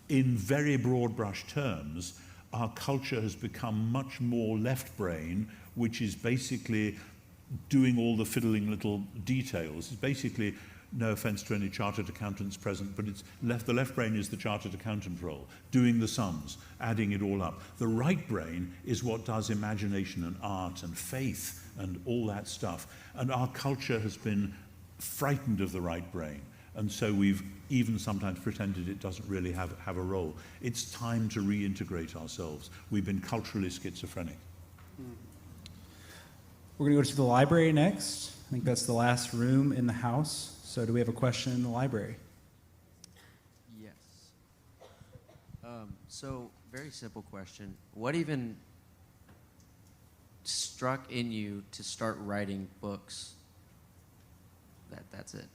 S4: in very broad brush terms, our culture has become much more left brain, which is basically doing all the fiddling little details. It's basically, no offense to any chartered accountants present, but the left brain is the chartered accountant role, doing the sums, adding it all up. The right brain is what does imagination and art and faith and all that stuff. And our culture has been frightened of the right brain. And so we've even sometimes pretended it doesn't really have a role. It's time to reintegrate ourselves. We've been culturally schizophrenic.
S3: We're going to go to the library next. I think that's the last room in the house. So do we have a question in the library?
S10: Yes. So, very simple question. What even struck in you to start writing books? That's it.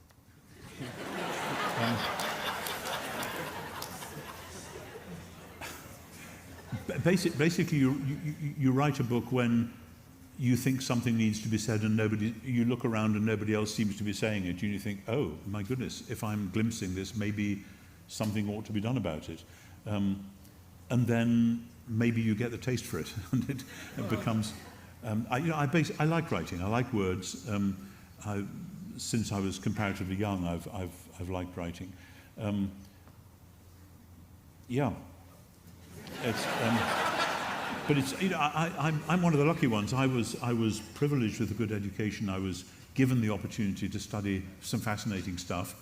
S4: Basically, you write a book when you think something needs to be said and you look around and nobody else seems to be saying it. You think, oh, my goodness, if I'm glimpsing this, maybe something ought to be done about it. And then maybe you get the taste for it, and it becomes... I like writing. I like words. Since I was comparatively young, I've liked writing. But it's I'm one of the lucky ones. I was privileged with a good education. I was given the opportunity to study some fascinating stuff,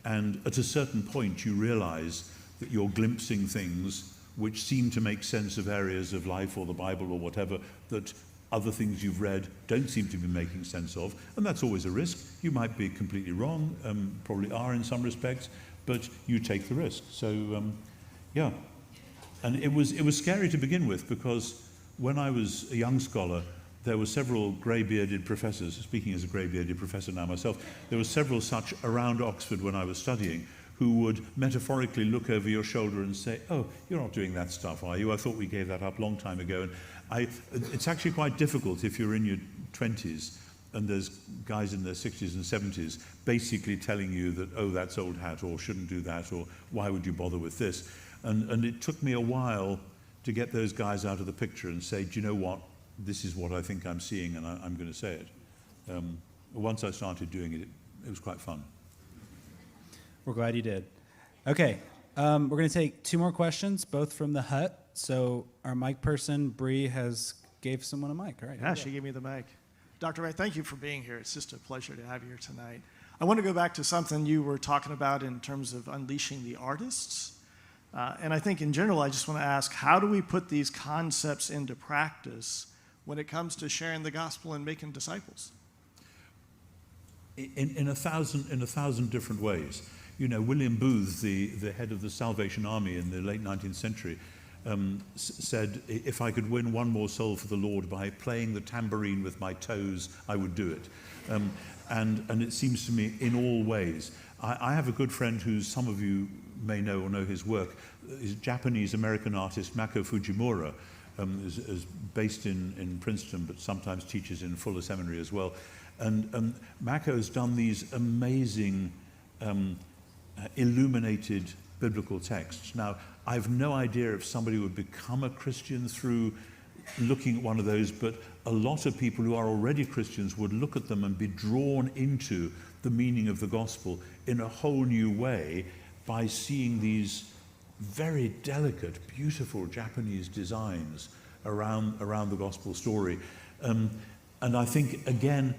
S4: and at a certain point, you realise that you're glimpsing things which seem to make sense of areas of life or the Bible or whatever that other things you've read don't seem to be making sense of, and that's always a risk. You might be completely wrong, probably are in some respects, but you take the risk. So, yeah. And it was scary to begin with, because when I was a young scholar, there were several grey-bearded professors, speaking as a grey-bearded professor now myself, there were several such around Oxford when I was studying, who would metaphorically look over your shoulder and say, oh, you're not doing that stuff, are you? I thought we gave that up a long time ago. And it's actually quite difficult if you're in your 20s and there's guys in their 60s and 70s basically telling you that, oh, that's old hat, or shouldn't do that, or why would you bother with this? And it took me a while to get those guys out of the picture and say, do you know what? This is what I think I'm seeing, and I'm going to say it. Once I started doing it, it was quite fun.
S3: We're glad you did. Okay, we're going to take 2 more questions, both from the hut. So our mic person, Bree, gave someone a mic. All right.
S11: Yeah, she gave me the mic. Dr. Wright, thank you for being here. It's just a pleasure to have you here tonight. I want to go back to something you were talking about in terms of unleashing the artists. And I think in general, I just want to ask, how do we put these concepts into practice when it comes to sharing the gospel and making disciples?
S4: In a thousand different ways. You know, William Booth, the head of the Salvation Army in the late 19th century, said, if I could win one more soul for the Lord by playing the tambourine with my toes, I would do it. And it seems to me in all ways. I have a good friend who some of you may know or know his work, is Japanese-American artist Mako Fujimura, is based in Princeton, but sometimes teaches in Fuller Seminary as well. And Mako has done these amazing illuminated biblical texts. Now, I've no idea if somebody would become a Christian through looking at one of those, but a lot of people who are already Christians would look at them and be drawn into the meaning of the gospel in a whole new way by seeing these very delicate, beautiful Japanese designs around the gospel story. And I think, again,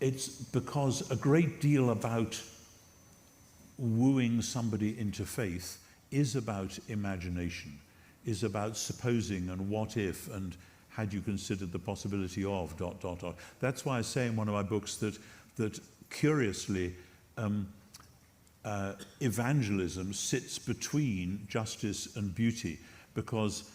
S4: it's because a great deal about wooing somebody into faith is about imagination, is about supposing and what if and had you considered the possibility of ... That's why I say in one of my books that curiously evangelism sits between justice and beauty, because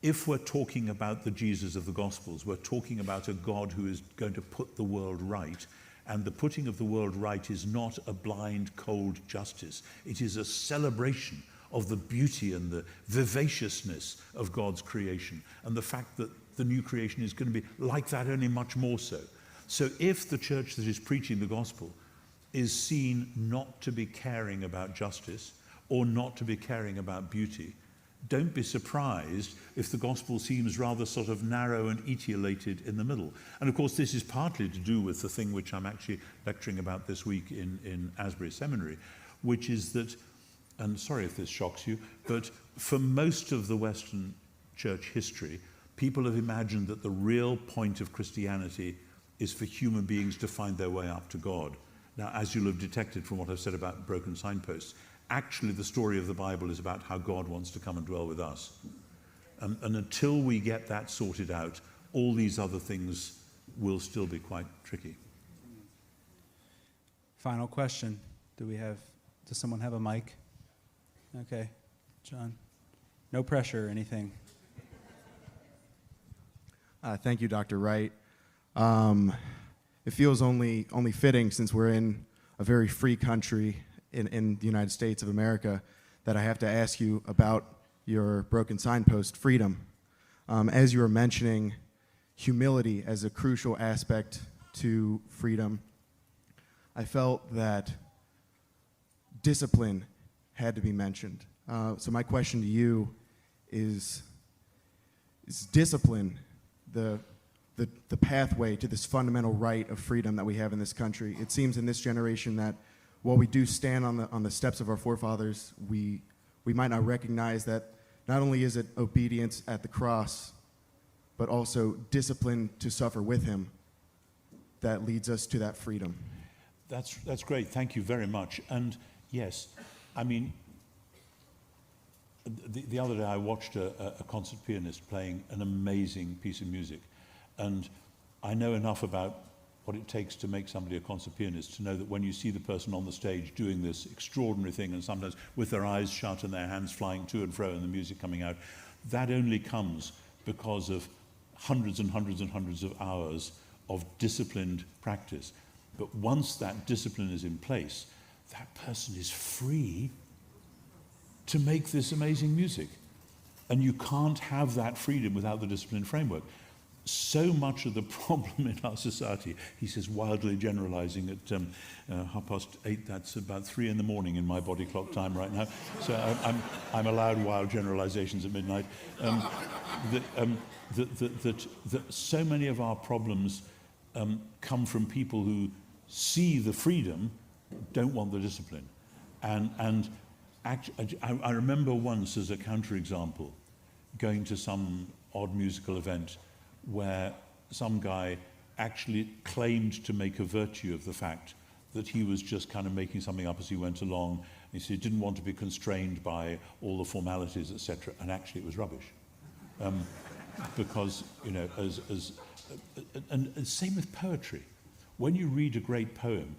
S4: if we're talking about the Jesus of the Gospels, we're talking about a God who is going to put the world right. And the putting of the world right is not a blind, cold justice. It is a celebration of the beauty and the vivaciousness of God's creation, and the fact that the new creation is going to be like that, only much more so. So if the church that is preaching the gospel is seen not to be caring about justice or not to be caring about beauty, don't be surprised if the gospel seems rather sort of narrow and etiolated in the middle. And of course, this is partly to do with the thing which I'm actually lecturing about this week in Asbury Seminary, which is that, and sorry if this shocks you, but for most of the Western church history, people have imagined that the real point of Christianity is for human beings to find their way up to God. Now, as you'll have detected from what I've said about broken signposts, actually the story of the Bible is about how God wants to come and dwell with us. And until we get that sorted out, all these other things will still be quite tricky.
S3: Final question. Does someone have a mic? Okay, John. No pressure or anything.
S12: Thank you, Dr. Wright. It feels only fitting, since we're in a very free country in the United States of America, that I have to ask you about your broken signpost, freedom. As you were mentioning humility as a crucial aspect to freedom, I felt that discipline had to be mentioned. So my question to you is discipline the pathway to this fundamental right of freedom that we have in this country? It seems in this generation that while we do stand on the steps of our forefathers, we might not recognize that not only is it obedience at the cross, but also discipline to suffer with him that leads us to that freedom.
S4: That's great. Thank you very much. And yes, I mean, the other day I watched a concert pianist playing an amazing piece of music, and I know enough about what it takes to make somebody a concert pianist to know that when you see the person on the stage doing this extraordinary thing, and sometimes with their eyes shut and their hands flying to and fro and the music coming out, that only comes because of hundreds and hundreds and hundreds of hours of disciplined practice. But once that discipline is in place, that person is free to make this amazing music. And you can't have that freedom without the discipline framework. So much of the problem in our society, he says, wildly generalizing at 8:30, that's about 3 in the morning in my body clock time right now. So I'm allowed wild generalizations at midnight. That so many of our problems come from people who see the freedom, don't want the discipline. And I remember once, as a counterexample, going to some odd musical event where some guy actually claimed to make a virtue of the fact that he was just kind of making something up as he went along. He said he didn't want to be constrained by all the formalities, etc. And actually it was rubbish. Because, you know, and same with poetry. When you read a great poem,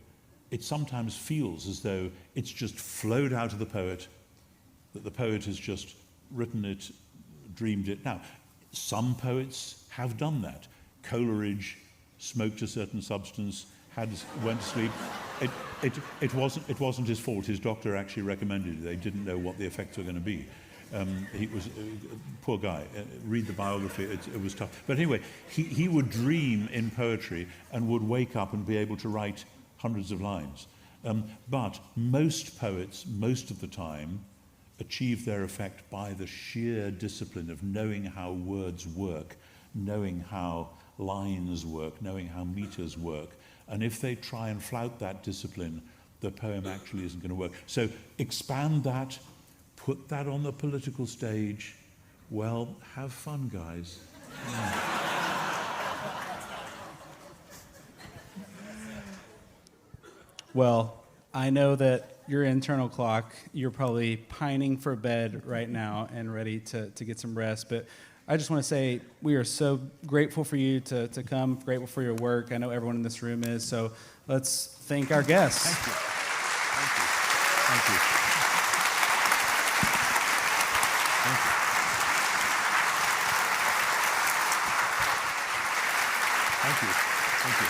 S4: it sometimes feels as though it's just flowed out of the poet, that the poet has just written it, dreamed it. Now, some poets have done that. Coleridge smoked a certain substance, went to sleep. It wasn't his fault. His doctor actually recommended it. They didn't know what the effects were going to be. He was poor guy. Read the biography; it was tough. But anyway, he would dream in poetry and would wake up and be able to write hundreds of lines. But most poets, most of the time, achieve their effect by the sheer discipline of knowing how words work, knowing how lines work, knowing how meters work. And if they try and flout that discipline, the poem actually isn't going to work. So expand that, put that on the political stage. Well, have fun, guys.
S3: Well, I know that your internal clock, you're probably pining for bed right now and ready to get some rest. But I just want to say we are so grateful for you to come, grateful for your work. I know everyone in this room is. So let's thank our guests.
S4: Thank you. Thank you. Thank you. Thank you. Thank you. Thank you.